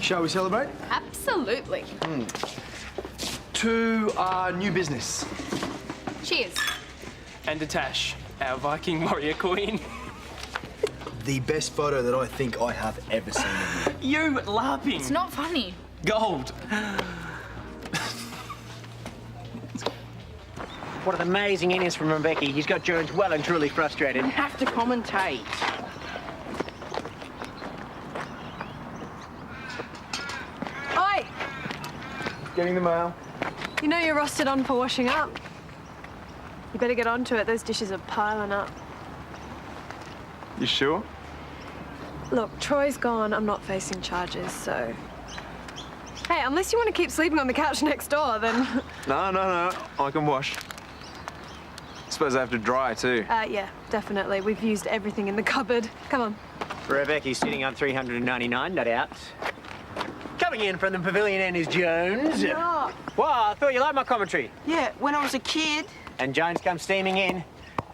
Shall we celebrate? Absolutely. To our new business. Cheers. And to Tash, our Viking warrior queen. The best photo that I think I have ever seen of you. You laughing. It's not funny. Gold. What an amazing innings from Rebecchi. He's got Jones well and truly frustrated. You have to commentate. Oi! Getting the mail. You know you're rostered on for washing up. You better get onto it. Those dishes are piling up. You sure? Look, Troy's gone. I'm not facing charges, so... Hey, unless you want to keep sleeping on the couch next door, then... No. I can wash. Suppose I have to dry too. Yeah, definitely. We've used everything in the cupboard. Come on. Rebecchi's sitting on 399, no doubt. Coming in from the pavilion end is Jones. Yeah. Well, I thought you liked my commentary. Yeah, when I was a kid. And Jones comes steaming in.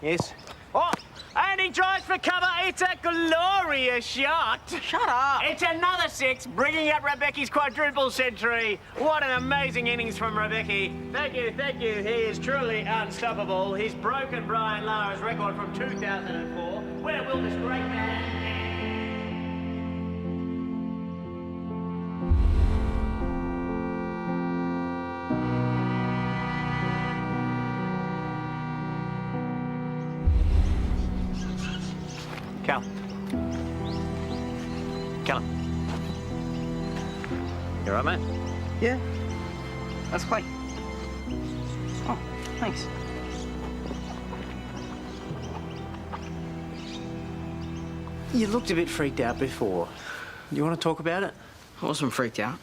Yes. Oh, and he drives for cover. It's a glorious shot. Shut up. It's another 6, bringing up Rebecchi's quadruple century. What an amazing innings from Rebecchi. Thank you. He is truly unstoppable. He's broken Brian Lara's record from 2004. Where will this great man end? Callum. You all right, mate? Yeah. That's Clay. Oh, thanks. You looked a bit freaked out before. You want to talk about it? I wasn't freaked out.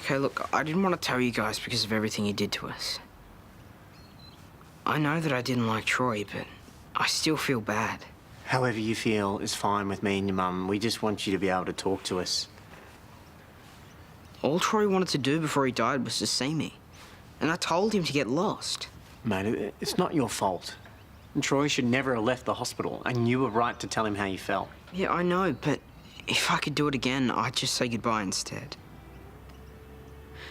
Okay, look, I didn't want to tell you guys because of everything he did to us. I know that I didn't like Troy, but I still feel bad. However you feel is fine with me and your mum. We just want you to be able to talk to us. All Troy wanted to do before he died was to see me. And I told him to get lost. Mate, it's not your fault. And Troy should never have left the hospital, and you were right to tell him how you felt. Yeah, I know, but if I could do it again, I'd just say goodbye instead.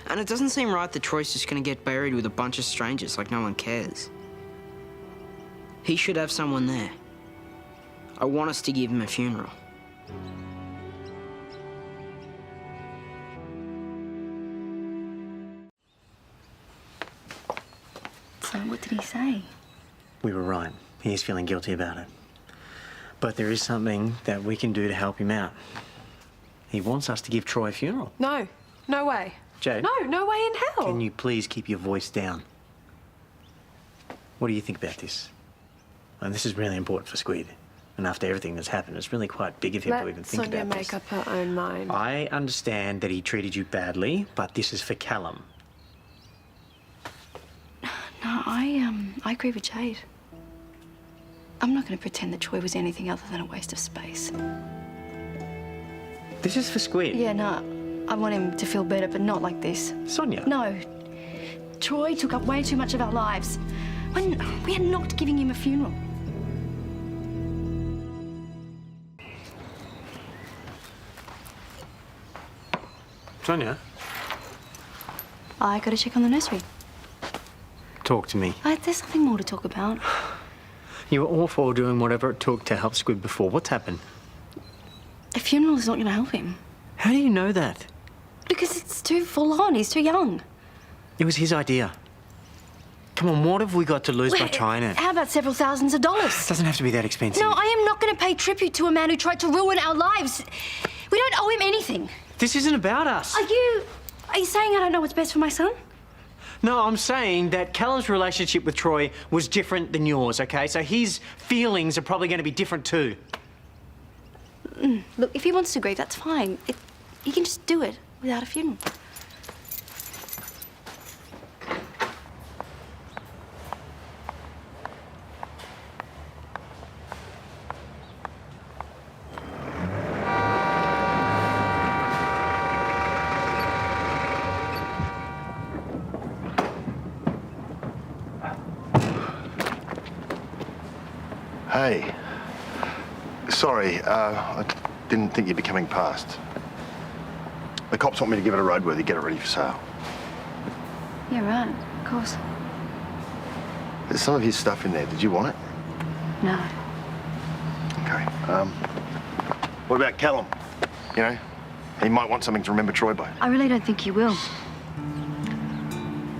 And it doesn't seem right that Troy's just gonna get buried with a bunch of strangers like no one cares. He should have someone there. I want us to give him a funeral. So what did he say? We were right. He is feeling guilty about it. But there is something that we can do to help him out. He wants us to give Troy a funeral. No. No way. Jade? No way in hell. Can you please keep your voice down? What do you think about this? And this is really important for Squid. And after everything that's happened, it's really quite big of him to even Let think Sonya about make this. up her own mind. I understand that he treated you badly, but this is for Callum. No, I agree with Jade. I'm not going to pretend that Troy was anything other than a waste of space. This is for Squid. Yeah, no, I want him to feel better, but not like this. Sonya? No. Troy took up way too much of our lives. When we are not giving him a funeral. Sonya? I got to check on the nursery. Talk to me. There's something more to talk about. You were all for doing whatever it took to help Squid before. What's happened? A funeral is not going to help him. How do you know that? Because it's too full on. He's too young. It was his idea. Come on, what have we got to lose by trying it? How about several thousands of dollars? It doesn't have to be that expensive. No, I am not going to pay tribute to a man who tried to ruin our lives. We don't owe him anything. This isn't about us. Are you saying I don't know what's best for my son? No, I'm saying that Callum's relationship with Troy was different than yours, okay? So his feelings are probably going to be different too. Look, if he wants to grieve, that's fine. He can just do it without a funeral. Hey. Sorry, I didn't think you'd be coming past. The cops want me to give it a roadworthy, get it ready for sale. Yeah, right. Of course. There's some of his stuff in there. Did you want it? No. Okay. What about Callum? You know, he might want something to remember Troy by. I really don't think he will.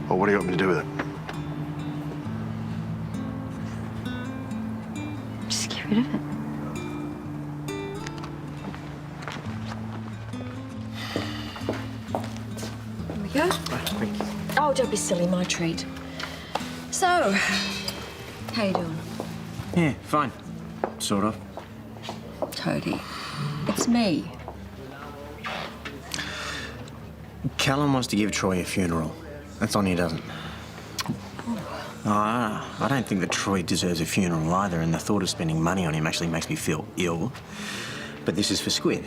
Well, what do you want me to do with it? Just get rid of it. Here we go. Oh, don't be silly, my treat. So, how you doing? Yeah, fine. Sort of. Toadie, it's me. Callum wants to give Troy a funeral. And Sonya doesn't. I don't think that Troy deserves a funeral either, and the thought of spending money on him actually makes me feel ill. But this is for Squid,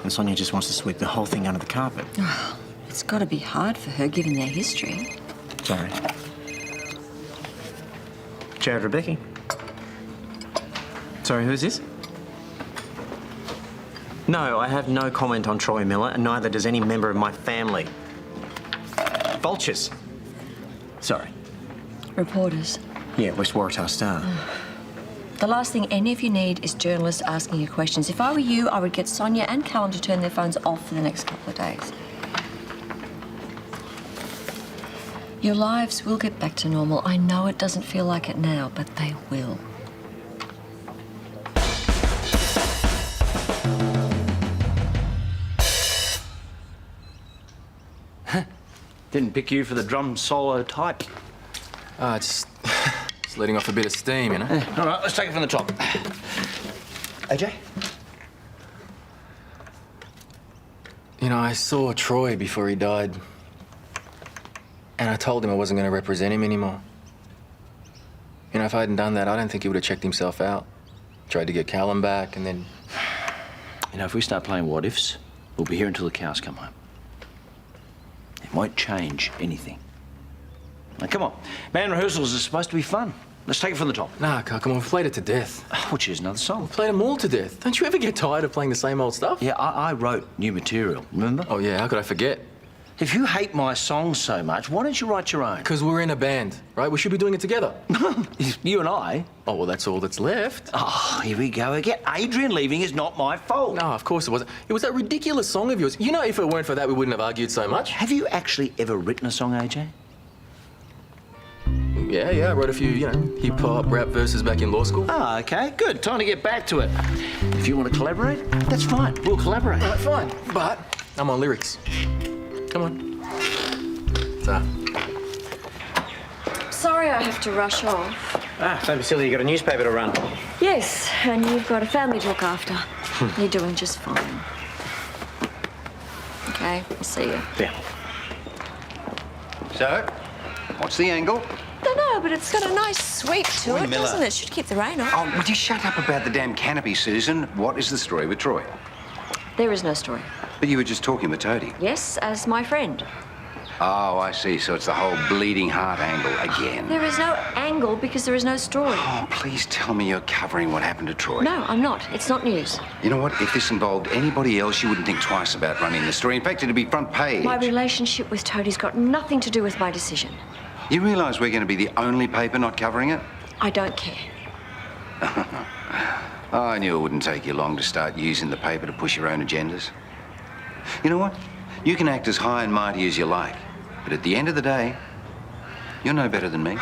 and Sonya just wants to sweep the whole thing under the carpet. Oh, it's got to be hard for her, given their history. Sorry. Jade, Rebecchi. Sorry, who's this? No, I have no comment on Troy Miller, and neither does any member of my family. Vultures. Sorry. Reporters. Yeah, West Waratah Star. The last thing any of you need is journalists asking you questions. If I were you, I would get Sonya and Callum to turn their phones off for the next couple of days. Your lives will get back to normal. I know it doesn't feel like it now, but they will. Didn't pick you for the drum solo type. Just letting off a bit of steam, you know? All right, let's take it from the top. AJ? You know, I saw Troy before he died. And I told him I wasn't going to represent him anymore. You know, if I hadn't done that, I don't think he would have checked himself out. Tried to get Callum back, and then... You know, if we start playing what ifs, we'll be here until the cows come home. It won't change anything. Now, come on. Band rehearsals are supposed to be fun. Let's take it from the top. Nah, Carl, come on, we've played it to death. We'll choose another song. We've played them all to death. Don't you ever get tired of playing the same old stuff? Yeah, I wrote new material, remember? Oh, yeah, how could I forget? If you hate my songs so much, why don't you write your own? Because we're in a band, right? We should be doing it together. You and I? Oh, well, that's all that's left. Oh, here we go again. Adrian leaving is not my fault. No, of course it wasn't. It was that ridiculous song of yours. You know, if it weren't for that, we wouldn't have argued so much. Have you actually ever written a song, AJ? Yeah, I wrote a few, you know, hip-hop, rap verses back in law school. Oh, okay, good. Time to get back to it. If you want to collaborate, that's fine. We'll collaborate. All right, fine. But I'm on lyrics. Come on. So. Sorry I have to rush off. Don't be silly, you got a newspaper to run. Yes, and you've got a family to look after. You're doing just fine. Okay, I'll see you. Yeah. So, what's the angle? Don't know, but it's got a nice sweep to it, Miller. doesn't it? Should keep the rain off. Oh, would you shut up about the damn canopy, Susan? What is the story with Troy? There is no story. But you were just talking with Toadie. Yes, as my friend. Oh, I see. So it's the whole bleeding heart angle again. There is no angle because there is no story. Oh, please tell me you're covering what happened to Troy. No, I'm not. It's not news. You know what? If this involved anybody else, you wouldn't think twice about running the story. In fact, it'd be front page. My relationship with Toadie's got nothing to do with my decision. You realise we're going to be the only paper not covering it? I don't care. I knew it wouldn't take you long to start using the paper to push your own agendas. You know what? You can act as high and mighty as you like, but at the end of the day, you're no better than me.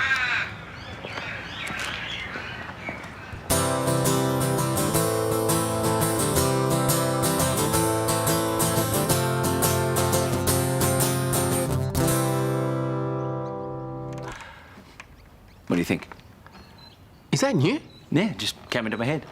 you think? Is that new? Yeah, just came into my head.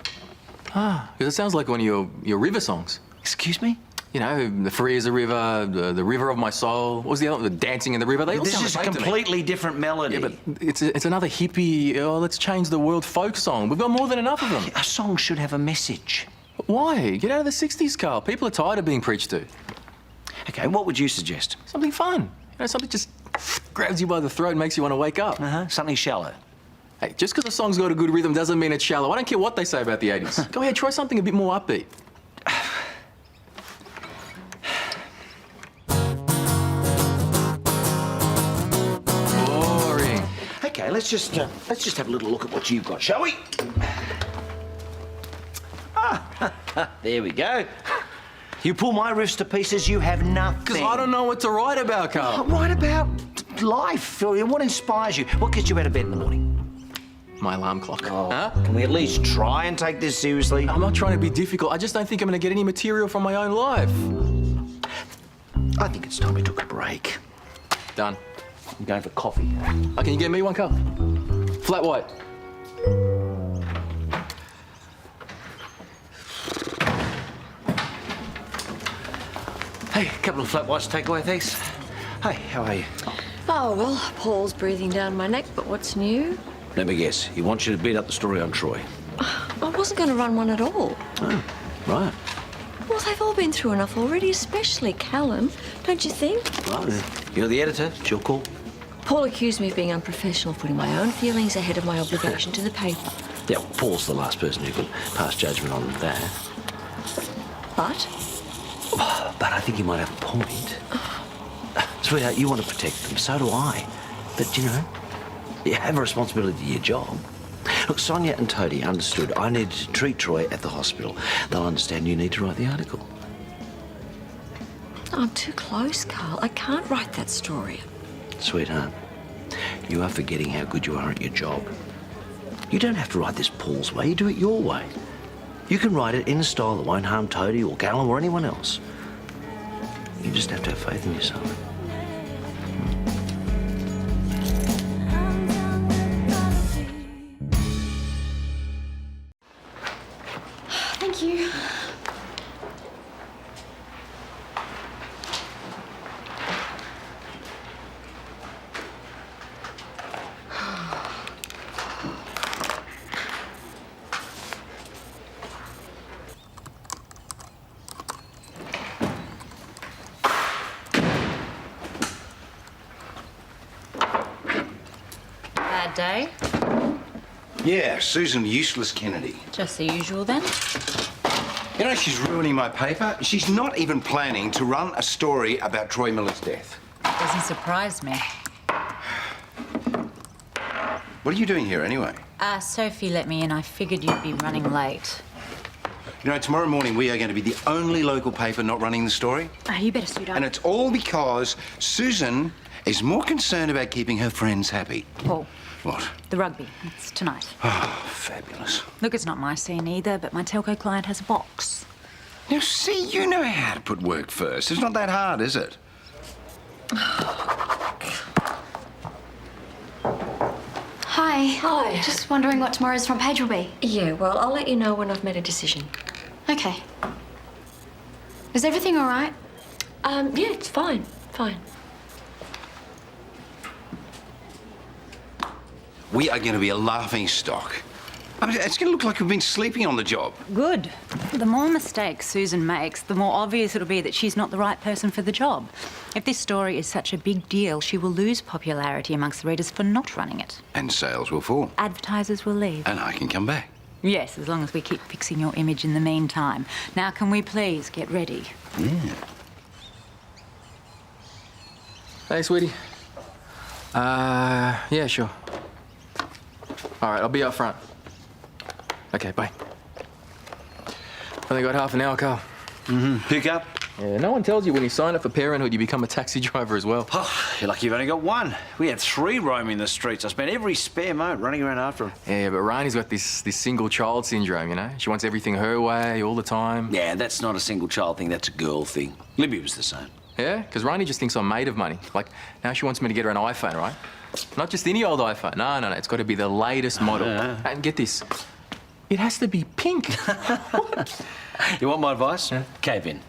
Ah, because it sounds like one of your river songs. Excuse me? You know, the free as a river, the river of my soul. What was the other one? The dancing in the river. They all This sound is the a same to me. completely different melody. Yeah, but it's another hippie, oh, let's change the world folk song. We've got more than enough of them. A song should have a message. Why? Get out of the 60s, Karl. People are tired of being preached to. Okay, what would you suggest? Something fun. You know, something just grabs you by the throat and makes you want to wake up. Something shallow. Hey, just because a song's got a good rhythm doesn't mean it's shallow. I don't care what they say about the 80s. Go ahead, try something a bit more upbeat. Boring. Okay, let's just have a little look at what you've got, shall we? There we go. You pull my riffs to pieces, you have nothing. Because I don't know what to write about, Karl. Write about life. What inspires you? What gets you out of bed in the morning? My alarm clock. Huh? Can we at least try and take this seriously? I'm not trying to be difficult. I just don't think I'm going to get any material from my own life. I think it's time we took a break. Done. I'm going for coffee. Oh, can you get me one, Karl? Flat white. Hey, a couple of flat whites takeaway, thanks. Hey, how are you? Oh, well, Paul's breathing down my neck, but what's new? Let me guess. He wants you to beat up the story on Troy. I wasn't going to run one at all. Oh, right. Well, they've all been through enough already, especially Callum, don't you think? Well, you're the editor. It's your call. Paul accused me of being unprofessional, putting my own feelings ahead of my obligation to the paper. Yeah, well, Paul's the last person who can pass judgment on that. But? But I think he might have a point. Sweetheart, you want to protect them. So do I. But, you know, you have a responsibility to your job. Look, Sonya and Toadie understood I needed to treat Troy at the hospital. They'll understand you need to write the article. I'm too close, Karl. I can't write that story. Sweetheart, you are forgetting how good you are at your job. You don't have to write this Paul's way. You do it your way. You can write it in a style that won't harm Toadie or Callum or anyone else. You just have to have faith in yourself. Thank you. Bad day? Yeah, Susan Useless Kennedy. Just the usual then? You know, she's ruining my paper. She's not even planning to run a story about Troy Miller's death. Doesn't surprise me. What are you doing here anyway? Sophie let me in. I figured you'd be running late. You know, tomorrow morning we are going to be the only local paper not running the story. You better suit up. And it's all because Susan is more concerned about keeping her friends happy. Paul. What? The rugby. It's tonight. Oh, fabulous. Look, it's not my scene either, but my telco client has a box. Now, see, you know how to put work first. It's not that hard, is it? Hi. Hi. Just wondering what tomorrow's front page will be. Yeah, well, I'll let you know when I've made a decision. Okay. Is everything all right? Yeah, it's fine. Fine. We are going to be a laughing stock. I mean, it's going to look like we've been sleeping on the job. Good. The more mistakes Susan makes, the more obvious it'll be that she's not the right person for the job. If this story is such a big deal, she will lose popularity amongst the readers for not running it. And sales will fall. Advertisers will leave. And I can come back. Yes, as long as we keep fixing your image in the meantime. Now, can we please get ready? Yeah. Hey, sweetie. Yeah, sure. All right, I'll be up front. Okay, bye. Only got half an hour, Karl. Pick up? Yeah, no one tells you when you sign up for parenthood, you become a taxi driver as well. Oh, you're lucky you've only got one. We had 3 roaming the streets. I spent every spare moment running around after them. Yeah, but Rainie's got this single child syndrome, you know? She wants everything her way all the time. Yeah, that's not a single child thing. That's a girl thing. Libby was the same. Yeah? Because Rani just thinks I'm made of money. Like, now she wants me to get her an iPhone, right? Not just any old iPhone. No. It's got to be the latest model. And get this, it has to be pink. You want my advice? Yeah. Cave in.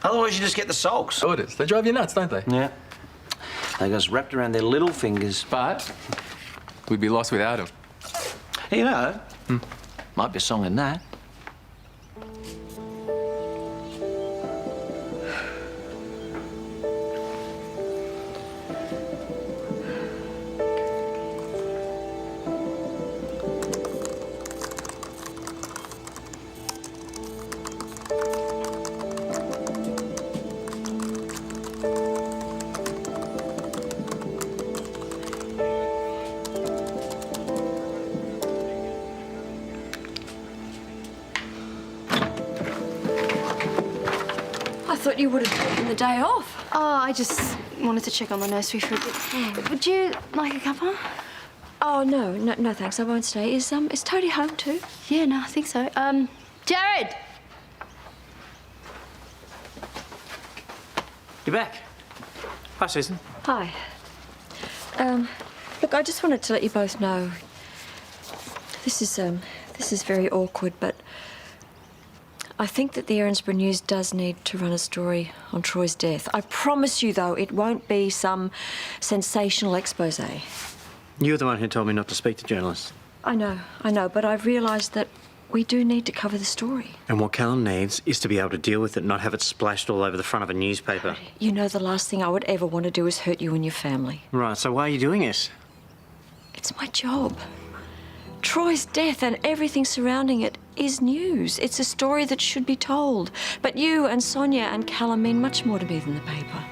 Otherwise, you just get the sulks. So it is. They drive you nuts, don't they? Yeah. They got us wrapped around their little fingers. But we'd be lost without them. You know, might be a song in that. I thought you would have taken the day off. Oh, I just wanted to check on the nursery for a bit. Would you like a cuppa? Oh, no, thanks. I won't stay. Is Toadie home too? Yeah, no, I think so. Jared! You're back. Hi, Susan. Hi. Look, I just wanted to let you both know. This is very awkward, but I think that the Erinsborough News does need to run a story on Troy's death. I promise you, though, it won't be some sensational expose. You're the one who told me not to speak to journalists. I know, but I've realised that we do need to cover the story. And what Callum needs is to be able to deal with it, not have it splashed all over the front of a newspaper. You know, the last thing I would ever want to do is hurt you and your family. Right, so why are you doing this? It's my job. Troy's death and everything surrounding it is news. It's a story that should be told. But you and Sonya and Callum mean much more to me than the paper.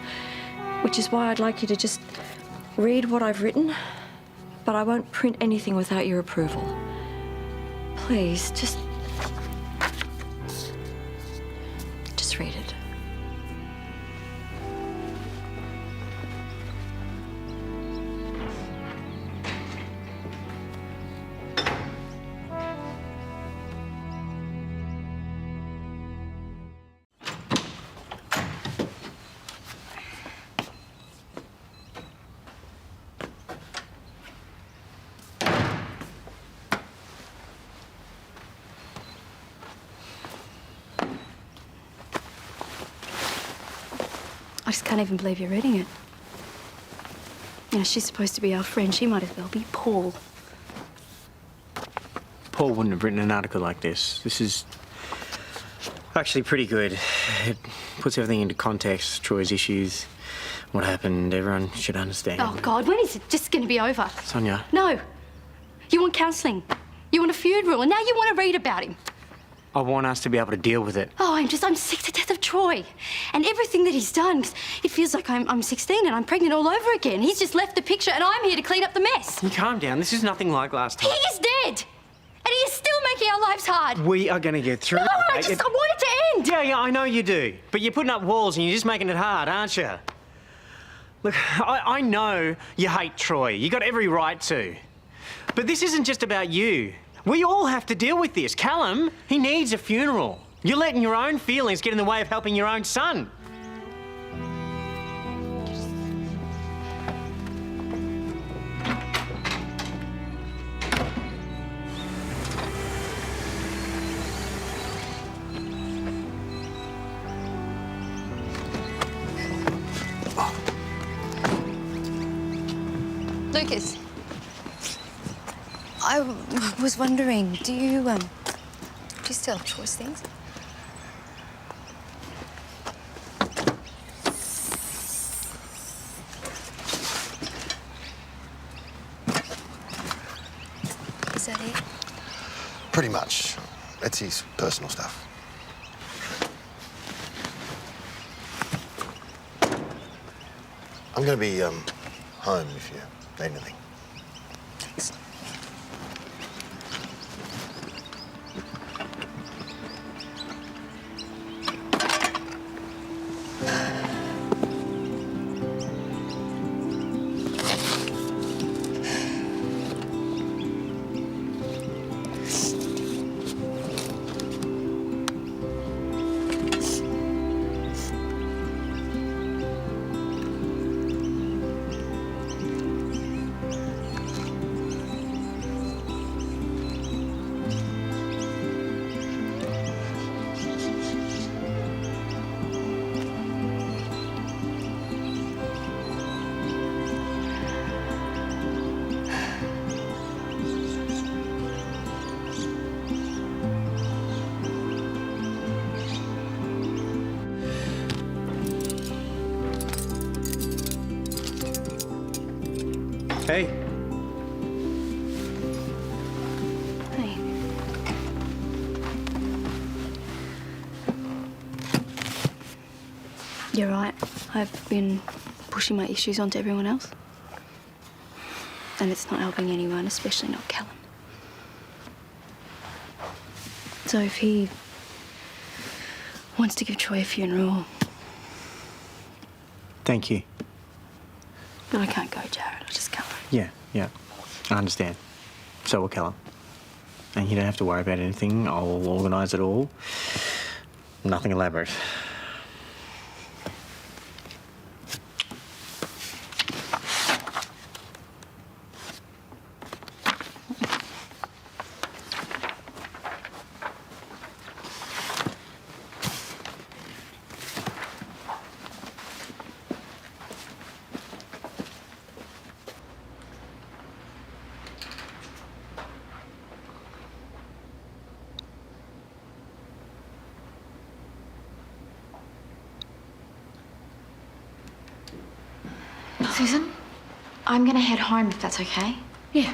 Which is why I'd like you to just read what I've written, but I won't print anything without your approval. Please, just read it. I just can't even believe you're reading it. You know, she's supposed to be our friend. She might as well be Paul. Paul wouldn't have written an article like this. This is actually pretty good. It puts everything into context, Troy's issues, what happened. Everyone should understand. Oh, God, when is it just going to be over? Sonya. No. You want counselling. You want a funeral, and now you want to read about him. I want us to be able to deal with it. Oh, I'm sick to death of Troy and everything that he's done. It feels like I'm 16 and I'm pregnant all over again. He's just left the picture and I'm here to clean up the mess. You calm down. This is nothing like last time. He is dead. And he is still making our lives hard. We are going to get through No, it. I want it to end. Yeah, I know you do. But you're putting up walls and you're just making it hard, aren't you? Look, I know you hate Troy. You got every right to. But this isn't just about you. We all have to deal with this. Callum, he needs a funeral. You're letting your own feelings get in the way of helping your own son. Lucas, I was wondering, do you still have Troy's things? Is that it? Pretty much. That's his personal stuff. I'm going to be home if you need anything. Thanks. Hey. Hey. You're right. I've been pushing my issues onto everyone else. And it's not helping anyone, especially not Callum. So if he wants to give Troy a funeral... Thank you. No, I can't go, Jared. I just can't. Yeah. I understand. So will Callum. And you don't have to worry about anything. I'll organise it all. Nothing elaborate. Susan, I'm going to head home if that's okay. Yeah.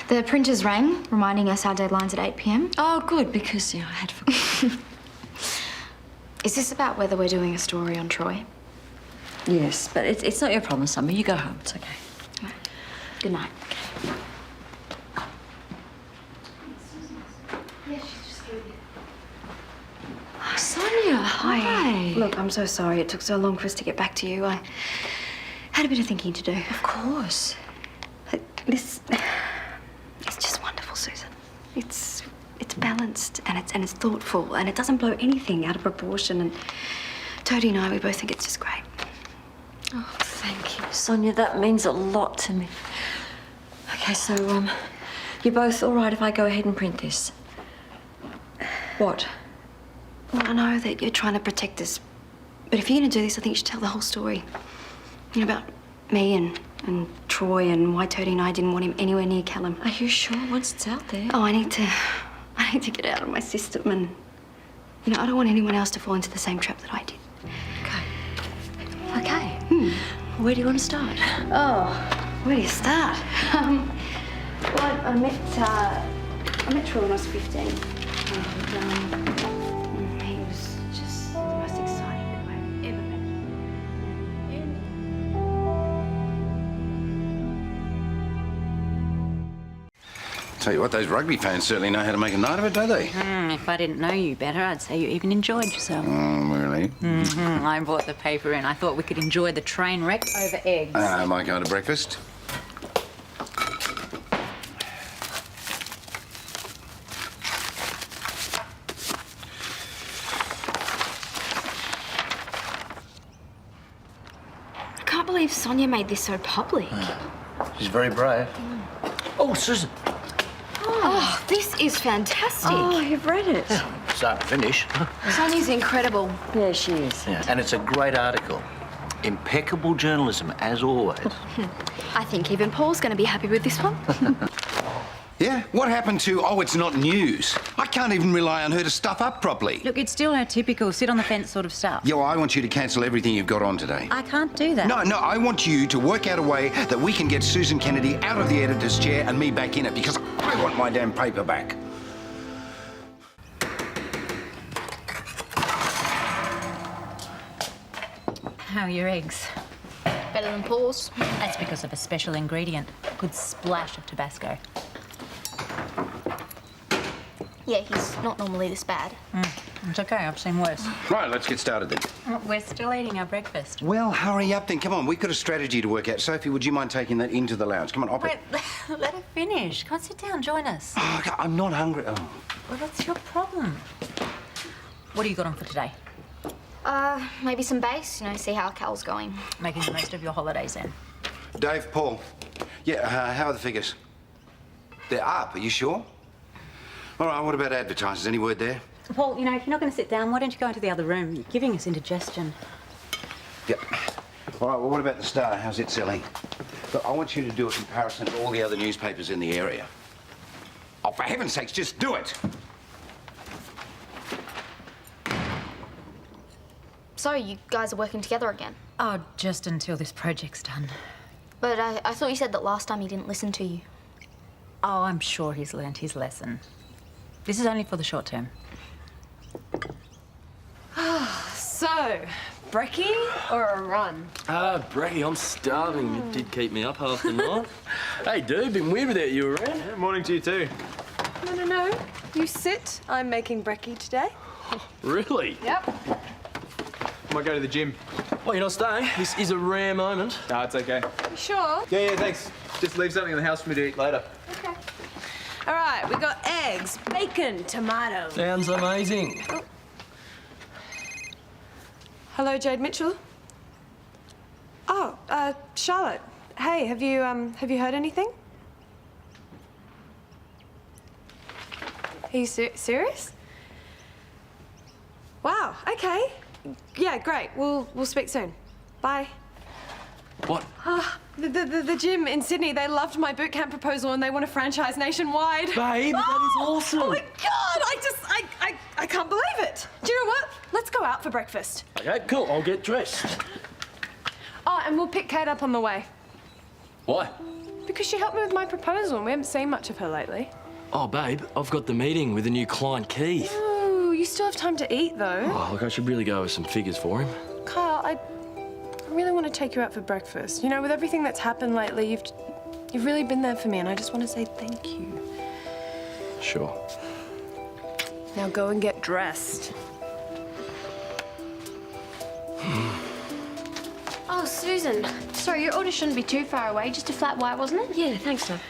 The printers rang, reminding us our deadline's at 8 p.m. Oh, good, because I had forgotten. Is this about whether we're doing a story on Troy? Yes, but it's not your problem, Summer. You go home. It's okay. Right. Good night. Oh, Sonya, hi. Look, I'm so sorry it took so long for us to get back to you. I had a bit of thinking to do. Of course. It's just wonderful, Susan. It's balanced and it's thoughtful and it doesn't blow anything out of proportion. And Toadie and I, we both think it's just great. Oh, thank you, Sonya. That means a lot to me. Okay, so, you're both all right if I go ahead and print this? What? Well, I know that you're trying to protect us, but if you're going to do this, I think you should tell the whole story. You know, about me and Troy and why Toadie and I didn't want him anywhere near Callum. Are you sure once it's out there? Oh, I need to get it out of my system and, you know, I don't want anyone else to fall into the same trap that I did. Okay. Where do you want to start? Oh, where do you start? Well, I met Troy when I was 15. And, he was just the most exciting guy I've ever met. Tell you what, those rugby fans certainly know how to make a night of it, don't they? If I didn't know you better, I'd say you even enjoyed yourself. Really? I brought the paper in. I thought we could enjoy the train wreck over eggs. My kind of breakfast. I can't believe Sonya made this so public. She's very brave. Oh, Susan. Oh, this is fantastic. Oh, you've read it. Start to finish. Sonya's incredible. Yeah, she is. Yeah, and it's a great article. Impeccable journalism, as always. I think even Paul's going to be happy with this one. Yeah? What happened to, oh, it's not news? I can't even rely on her to stuff up properly. Look, it's still our typical sit-on-the-fence sort of stuff. Yeah, well, I want you to cancel everything you've got on today. I can't do that. No, I want you to work out a way that we can get Susan Kennedy out of the editor's chair and me back in it, because I want my damn paper back. How are your eggs? Better than Paul's. That's because of a special ingredient. A good splash of Tabasco. Yeah, he's not normally this bad. It's okay, I've seen worse. Right, let's get started then. We're still eating our breakfast. Well, hurry up then. Come on, we've got a strategy to work out. Sophie, would you mind taking that into the lounge? Come on, Wait, let her finish. Come on, sit down, join us. Oh, I'm not hungry. Oh. Well, that's your problem. What do you got on for today? Maybe some base, you know, see how Cal's going. Making the most of your holidays then. Dave, Paul. Yeah, how are the figures? They're up, are you sure? All right, what about advertisers? Any word there? Paul, you know, if you're not going to sit down, why don't you go into the other room? You're giving us indigestion. Yep. All right, well, what about the Star? How's it selling? Look, I want you to do a comparison to all the other newspapers in the area. Oh, for heaven's sakes, just do it! So, you guys are working together again? Oh, just until this project's done. But I thought you said that last time he didn't listen to you. Oh, I'm sure he's learnt his lesson. This is only for the short term. So, brekkie or a run? Brekkie, I'm starving. You did keep me up half the night. Hey, dude, been weird without you around. Yeah, morning to you too. No. You sit. I'm making brekkie today. Really? Yep. Might go to the gym. Well, you're not staying. This is a rare moment. No, it's okay. You sure? Yeah, thanks. Just leave something in the house for me to eat later. Okay. All right, we got eggs, bacon, tomato. Sounds amazing. Oh. Hello, Jade Mitchell. Oh, Charlotte. Hey, have you heard anything? Are you serious? Wow. Okay. Yeah, great. We'll speak soon. Bye. What? The gym in Sydney, they loved my boot camp proposal and they want a franchise nationwide. Babe, that is awesome. Oh my God, I can't believe it. Do you know what? Let's go out for breakfast. Okay, cool. I'll get dressed. Oh, and we'll pick Kate up on the way. Why? Because she helped me with my proposal and we haven't seen much of her lately. Oh, babe, I've got the meeting with the new client, Keith. Oh, you still have time to eat, though. Oh, look, I should really go over some figures for him. Kyle, I really want to take you out for breakfast. You know, with everything that's happened lately, you've really been there for me, and I just want to say thank you. Sure. Now go and get dressed. Oh, Susan. Sorry, your order shouldn't be too far away. Just a flat white, wasn't it? Yeah, thanks, love.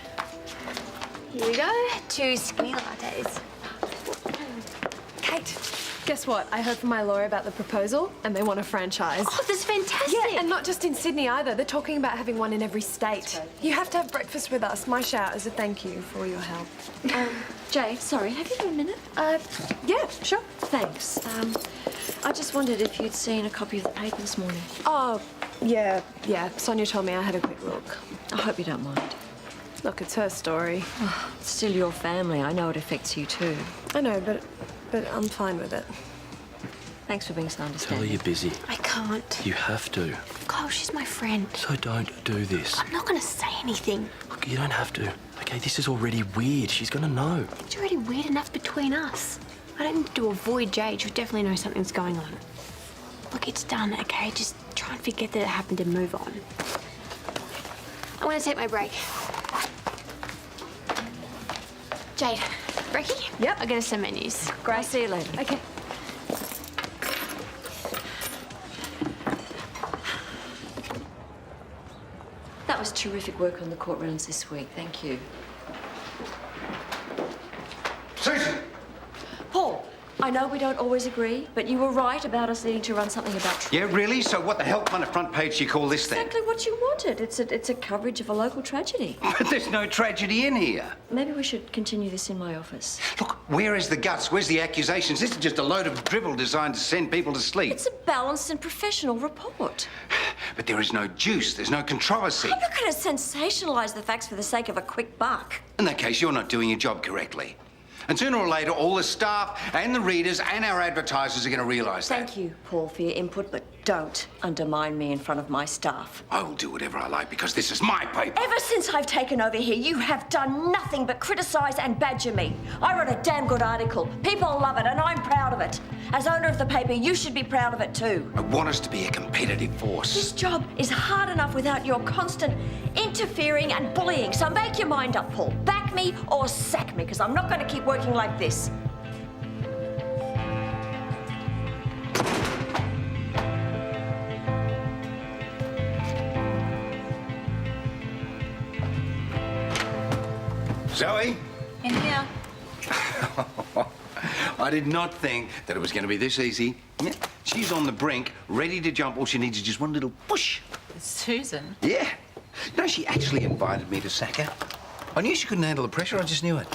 Here we go. 2 skinny lattes. Kate, guess what? I heard from my lawyer about the proposal, and they want a franchise. Oh, that's fantastic. Yeah, and not just in Sydney either. They're talking about having one in every state. You have to have breakfast with us. My shout as a thank you for all your help. Jade, sorry, have you got a minute? Yeah, sure. Thanks. I just wondered if you'd seen a copy of the paper this morning. Oh, yeah. Sonya told me I had a quick look. I hope you don't mind. Look, it's her story. Oh, it's still your family. I know it affects you too. I know, but I'm fine with it. Thanks for being so Tell her understanding. you're busy. I can't. You have to. Kyle, she's my friend. So don't do this. I'm not going to say anything. Look, you don't have to. Okay, this is already weird. She's gonna know. It's already weird enough between us. I don't need to avoid Jade. She'll definitely know something's going on. Look, it's done, okay? Just try and forget that it happened and move on. I want to take my break. Jade, brekkie? Yep. I'll get us some menus. Great. I'll see you later. Okay. That was terrific work on the court rounds this week. Thank you. Susan! Paul, I know we don't always agree, but you were right about us needing to run something about... Yeah, really? So what the hell kind of front page do you call this thing? Exactly what you wanted. It's a coverage of a local tragedy. But there's no tragedy in here. Maybe we should continue this in my office. Look, where is the guts? Where's the accusations? This is just a load of drivel designed to send people to sleep. It's a balanced and professional report. But there is no juice. There's no controversy. I'm not going to sensationalize the facts for the sake of a quick buck. In that case, you're not doing your job correctly. And sooner or later, all the staff and the readers and our advertisers are going to realise that. Thank you, Paul, for your input, but don't undermine me in front of my staff. I will do whatever I like because this is my paper. Ever since I've taken over here, you have done nothing but criticise and badger me. I wrote a damn good article. People love it, and I'm proud of it. As owner of the paper, you should be proud of it too. I want us to be a competitive force. This job is hard enough without your constant interfering and bullying, so make your mind up, Paul. Back me or sack me, because I'm not going to keep working like this. Zoe? In here. I did not think that it was going to be this easy. Yeah, she's on the brink, ready to jump. All she needs is just one little push. Susan? Yeah. You know, she actually invited me to sack her. I knew she couldn't handle the pressure. I just knew it.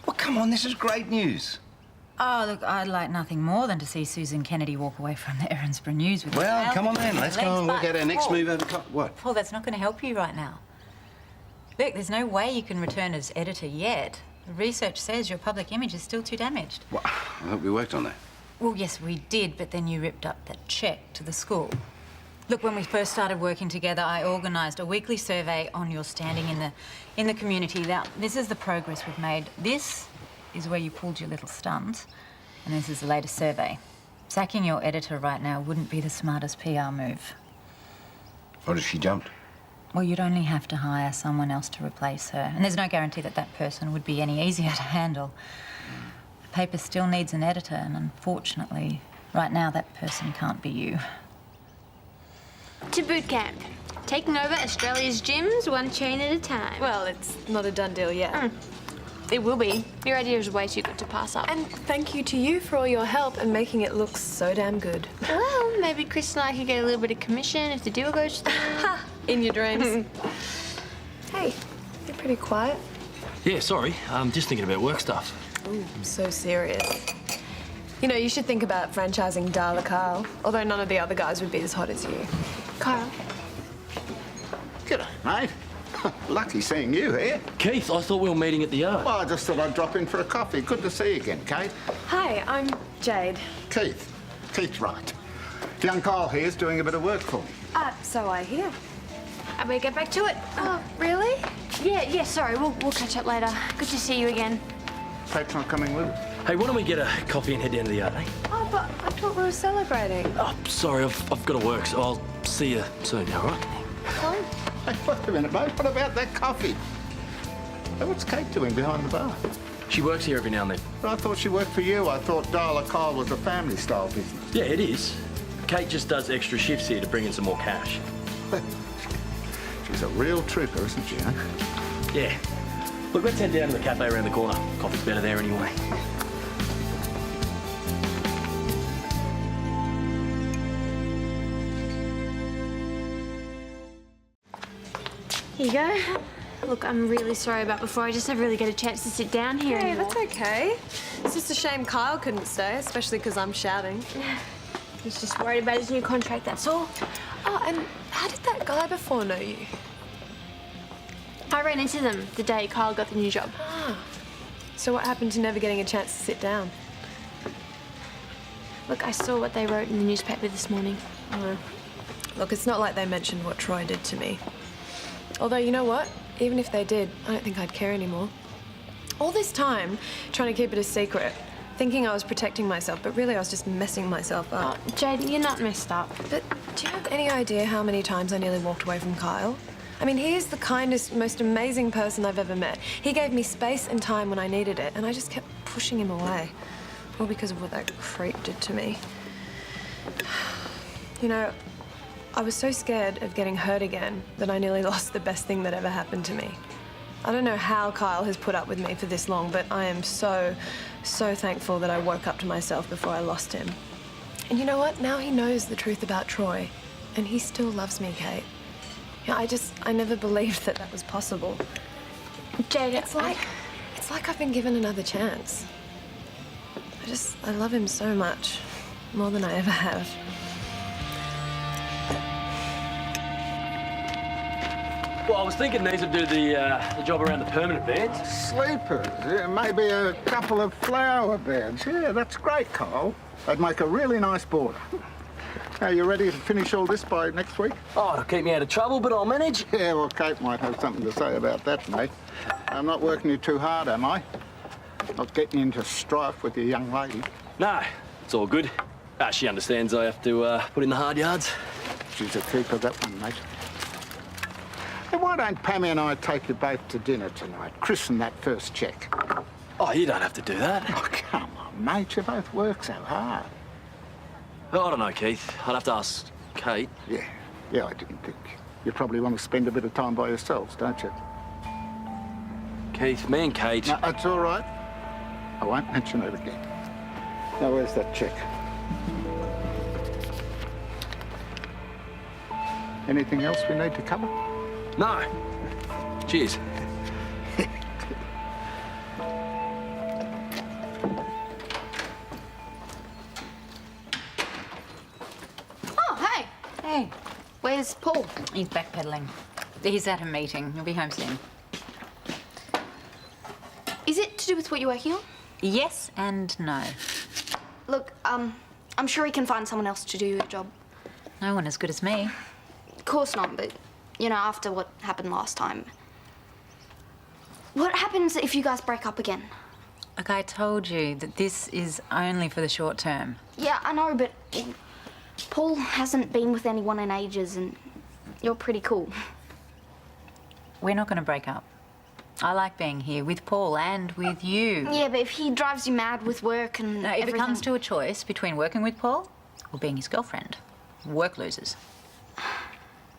Well, come on, this is great news. Oh, look, I'd like nothing more than to see Susan Kennedy walk away from the Erinsborough News with Well, come on then. Let's go and work out our next move over the top. What? Paul, that's not going to help you right now. Look, there's no way you can return as editor yet. The research says your public image is still too damaged. Well, I thought we worked on that. Well, yes, we did, but then you ripped up that cheque to the school. Look, when we first started working together, I organised a weekly survey on your standing in the community. Now, this is the progress we've made. This is where you pulled your little stunt, and this is the latest survey. Sacking your editor right now wouldn't be the smartest PR move. What if she jumped? Well, you'd only have to hire someone else to replace her, and there's no guarantee that that person would be any easier to handle. The paper still needs an editor, and unfortunately, right now, that person can't be you. To boot camp. Taking over Australia's gyms one chain at a time. Well, it's not a done deal yet. It will be. Your idea is way too good to pass up. And thank you to you for all your help and making it look so damn good. Well, maybe Chris and I could get a little bit of commission if the deal goes through. Ha! In your dreams. Hey, you're pretty quiet. Yeah, sorry. I'm just thinking about work stuff. Ooh, so serious. You know, you should think about franchising Darla Karl, although none of the other guys would be as hot as you. Karl. G'day, mate. Lucky seeing you here. Keith, I thought we were meeting at the yard. Well, I just thought I'd drop in for a coffee. Good to see you again, Kate. Hi, I'm Jade. Keith. Keith's right. Young Karl here's doing a bit of work for me. So I hear. I better get back to it. Oh, really? Yeah, sorry. We'll catch up later. Good to see you again. Kate's not coming with us. Hey, why don't we get a coffee and head down to the yard, eh? Oh, but I thought we were celebrating. Oh, sorry, I've got to work, so I'll see you soon, all right? Hey, wait a minute, mate. What about that coffee? Hey, what's Kate doing behind the bar? She works here every now and then. But I thought she worked for you. I thought Darla Karl was a family-style business. Yeah, it is. Kate just does extra shifts here to bring in some more cash. She's a real trooper, isn't she, huh? Yeah. Look, let's head down to the cafe around the corner. Coffee's better there anyway. Here you go. Look, I'm really sorry about before. I just never really get a chance to sit down here Hey, anymore. that's okay. It's just a shame Kyle couldn't stay, especially because I'm shouting. He's just worried about his new contract, that's all. Oh, and how did that guy before know you? I ran into them the day Karl got the new job. So what happened to never getting a chance to sit down? Look, I saw what they wrote in the newspaper this morning. Oh. Look, it's not like they mentioned what Troy did to me. Although, you know what? Even if they did, I don't think I'd care anymore. All this time, trying to keep it a secret, thinking I was protecting myself, but really I was just messing myself up. Oh, Jade, you're not messed up. But do you have any idea how many times I nearly walked away from Kyle? I mean, he is the kindest, most amazing person I've ever met. He gave me space and time when I needed it, and I just kept pushing him away. All because of what that creep did to me. You know, I was so scared of getting hurt again that I nearly lost the best thing that ever happened to me. I don't know how Kyle has put up with me for this long, but I am so thankful that I woke up to myself before I lost him. And you know what? Now he knows the truth about Troy, and he still loves me, Kate. Yeah, I never believed that that was possible. Jade, it's like I've been given another chance. I love him so much, more than I ever have. Well, I was thinking these would do the job around the permanent beds. Sleepers, yeah, maybe a couple of flower beds. Yeah, that's great, Karl. They'd make a really nice border. Are you ready to finish all this by next week? Oh, it'll keep me out of trouble, but I'll manage. Yeah, well, Kate might have something to say about that, mate. I'm not working you too hard, am I? Not getting into strife with your young lady. No, it's all good. She understands I have to put in the hard yards. She's a keeper, that one, mate. Hey, why don't Pammy and I take you both to dinner tonight? Christen that first check. Oh, you don't have to do that. Oh, come on, mate. You both work so hard. Oh, I don't know, Keith. I'd have to ask Kate. Yeah, I didn't think. You probably want to spend a bit of time by yourselves, don't you? Keith, me and Kate... No, that's all right. I won't mention it again. Now, where's that check? Anything else we need to cover? No. Cheers. Oh, hey. Hey. Where's Paul? He's backpedaling. He's at a meeting. He'll be home soon. Is it to do with what you're working on? Yes and no. Look, I'm sure he can find someone else to do your job. No one as good as me. Of course not, but, you know, after what happened last time. What happens if you guys break up again? Like I told you, that this is only for the short term. Yeah, I know, but Paul hasn't been with anyone in ages, and you're pretty cool. We're not going to break up. I like being here with Paul and with you. Yeah, but if he drives you mad with work and No, if everything... it comes to a choice between working with Paul or being his girlfriend, work loses.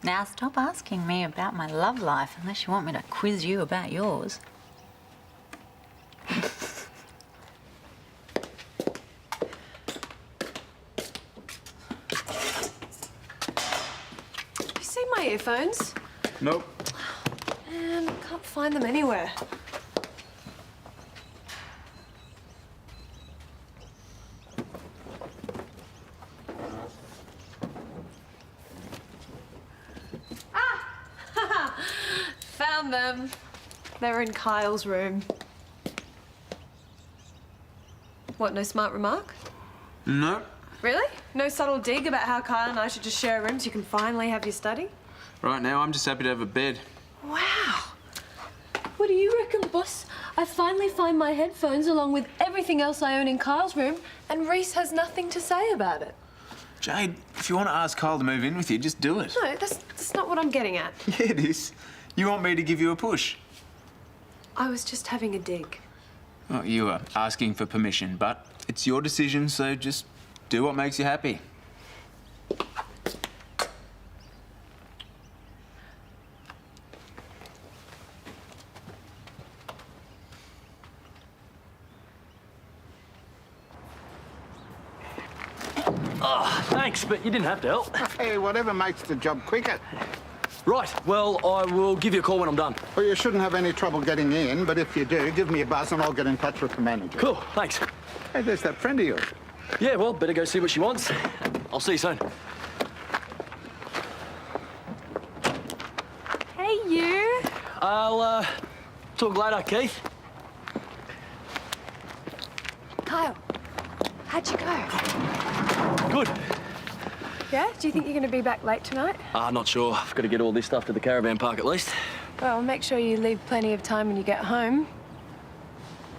Now stop asking me about my love life unless you want me to quiz you about yours. You see my earphones? Nope. Man, I can't find them anywhere. Ah! Found them. They're in Kyle's room. What, no smart remark? No. Really? No subtle dig about how Kyle and I should just share a room so you can finally have your study? Right now, I'm just happy to have a bed. Wow. What do you reckon, boss? I finally find my headphones along with everything else I own in Kyle's room, and Rhys has nothing to say about it. Jade, if you want to ask Karl to move in with you, just do it. No, that's not what I'm getting at. Yeah, it is. You want me to give you a push? I was just having a dig. Well, you are asking for permission, but it's your decision, so just do what makes you happy. Oh, thanks, but you didn't have to help. Hey, whatever makes the job quicker. Right, well, I will give you a call when I'm done. Well, you shouldn't have any trouble getting in, but if you do, give me a buzz and I'll get in touch with the manager. Cool, thanks. Hey, there's that friend of yours. Yeah, well, better go see what she wants. I'll see you soon. Hey, you. I'll, talk later, Keith. Kyle, how'd you go? Good. Yeah? Do you think you're going to be back late tonight? Not sure. I've got to get all this stuff to the caravan park at least. Well, make sure you leave plenty of time when you get home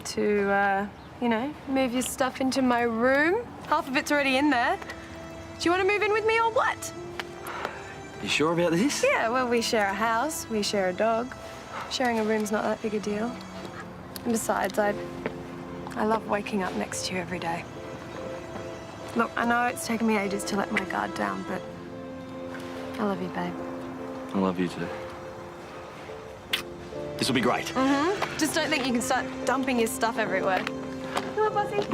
to, you know, move your stuff into my room. Half of it's already in there. Do you want to move in with me or what? You sure about this? Yeah, well, we share a house, we share a dog. Sharing a room's not that big a deal. And besides, I love waking up next to you every day. Look, I know it's taken me ages to let my guard down, but I love you, babe. I love you too. This will be great. Mm-hmm. Just don't think you can start dumping your stuff everywhere. Come on, bossy.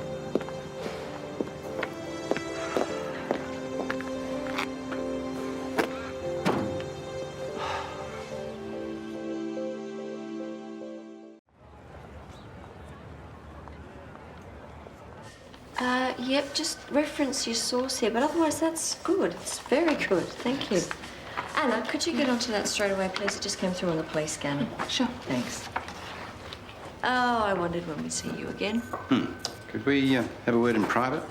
Yep, just reference your source here, but otherwise that's good. It's very good, thank you. Anna, could you get onto that straight away, please? It just came through on the police scanner. Sure. Thanks. Oh, I wondered when we'd see you again. Could we have a word in private?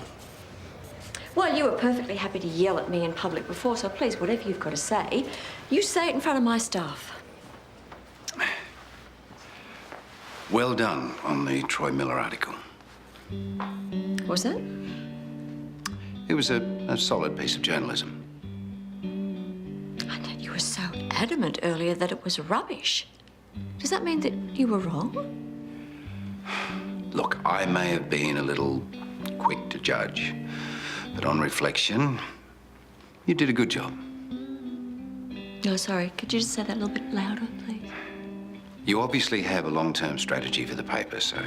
Well, you were perfectly happy to yell at me in public before, so please, whatever you've got to say, you say it in front of my staff. Well done on the Troy Miller article. What was that? It was a solid piece of journalism. I know you were so adamant earlier that it was rubbish. Does that mean that you were wrong? Look, I may have been a little quick to judge, but on reflection, you did a good job. Oh, sorry. Could you just say that a little bit louder, please? You obviously have a long-term strategy for the paper, so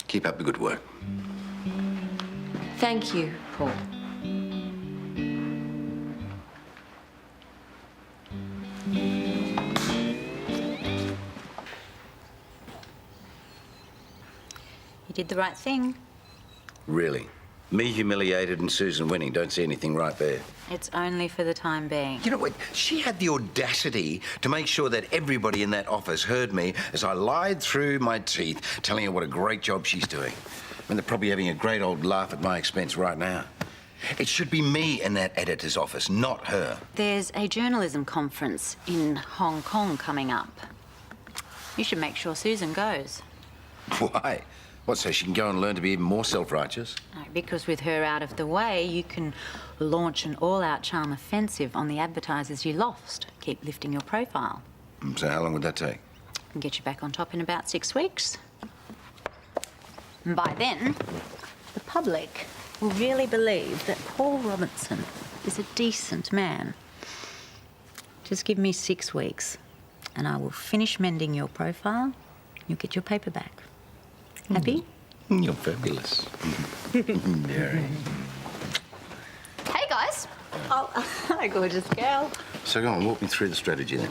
keep up the good work. Thank you, Paul. You did the right thing. Really? Me humiliated and Susan winning. Don't see anything right there. It's only for the time being. You know what? She had the audacity to make sure that everybody in that office heard me as I lied through my teeth, telling her what a great job she's doing. I mean, they're probably having a great old laugh at my expense right now. It should be me in that editor's office, not her. There's a journalism conference in Hong Kong coming up. You should make sure Susan goes. Why? What, so she can go and learn to be even more self-righteous? No, because with her out of the way, you can launch an all-out charm offensive on the advertisers you lost. Keep lifting your profile. So how long would that take? And get you back on top in about 6 weeks. And by then, the public will really believe that Paul Robinson is a decent man. Just give me 6 weeks, and I will finish mending your profile. You'll get your paper back. Happy? You're fabulous. Mary. Hey, guys. Oh, hi, gorgeous girl. So go on, walk me through the strategy then.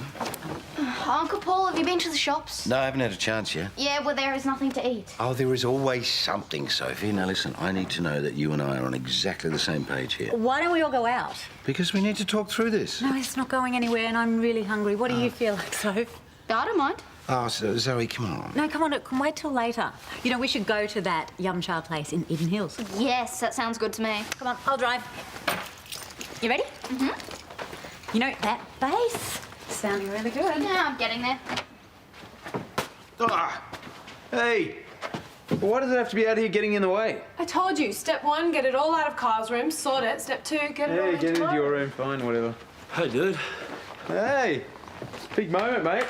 Uncle Paul, have you been to the shops? No, I haven't had a chance yet. Yeah, well, there is nothing to eat. Oh, there is always something, Sophie. Now listen, I need to know that you and I are on exactly the same page here. Why don't we all go out? Because we need to talk through this. No, it's not going anywhere, and I'm really hungry. What do you feel like, Soph? I don't mind. Oh, so, Zoe, come on. No, come on, it can wait till later. You know, we should go to that yum cha place in Eden Hills. Yes, that sounds good to me. Come on, I'll drive. You ready? Mm-hmm. You know, that bass sounding really good. Yeah, I'm getting there. Ah! Hey! Why does it have to be out here getting in the way? I told you, step 1, get it all out of Kyle's room, sort it. Step 2, get it all into get into mine. your room, fine, whatever. Hey, dude. Hey! Big moment, mate.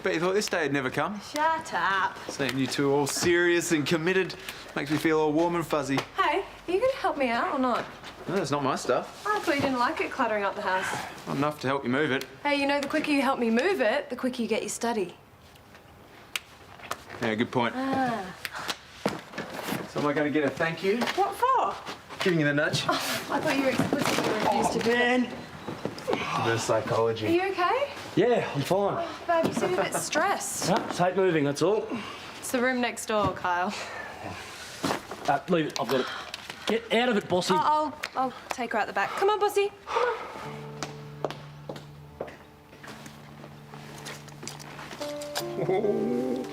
Bet you thought this day would never come. Shut up. Seeing you two all serious and committed makes me feel all warm and fuzzy. Hey, are you going to help me out or not? No, that's not my stuff. I thought you didn't like it cluttering up the house. Not enough to help you move it. Hey, you know, the quicker you help me move it, the quicker you get your study. Yeah, good point. Ah. So am I going to get a thank you? What for? Giving you the nudge. I thought you were explicitly refused to do it. Reverse psychology. Are you okay? Yeah, I'm fine. Babe, you seem a bit stressed. No, tape moving, that's all. It's the room next door, Kyle. Leave it, I've got it. Get out of it, bossy. I'll take her out the back. Come on, bossy. Come on.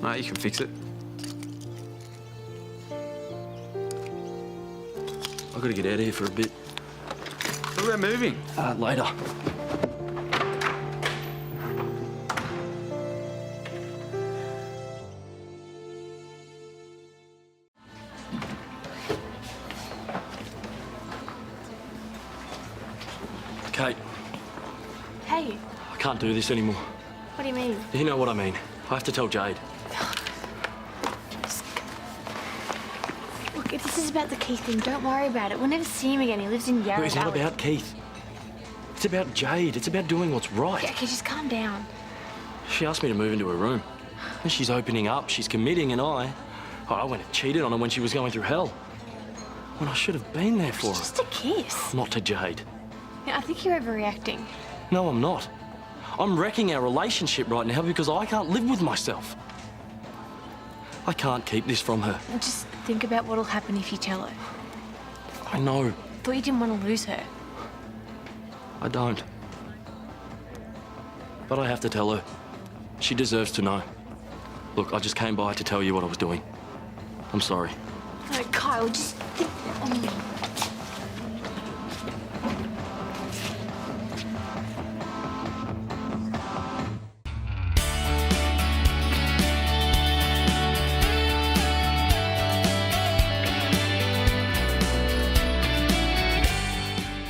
No, you can fix it. I've got to get out of here for a bit. What about moving? Later. Kate, Hey, I can't do this anymore. what do you mean? You know what I mean. I have to tell Jade. Look, if this is about the Keith thing, don't worry about it. We'll never see him again. He lives in Yarra But it's not Valley. about Keith. It's about Jade. It's about doing what's right. Yeah, okay, just calm down. She asked me to move into her room. And she's opening up, she's committing, and I went and cheated on her when she was going through hell. When I should have been there for her. Just a kiss. Not to Jade. Yeah, I think you're overreacting. No, I'm not. I'm wrecking our relationship right now because I can't live with myself. I can't keep this from her. Just think about what'll happen if you tell her. I know. Thought you didn't want to lose her. I don't. But I have to tell her. She deserves to know. Look, I just came by to tell you what I was doing. I'm sorry. No, Kyle, just think...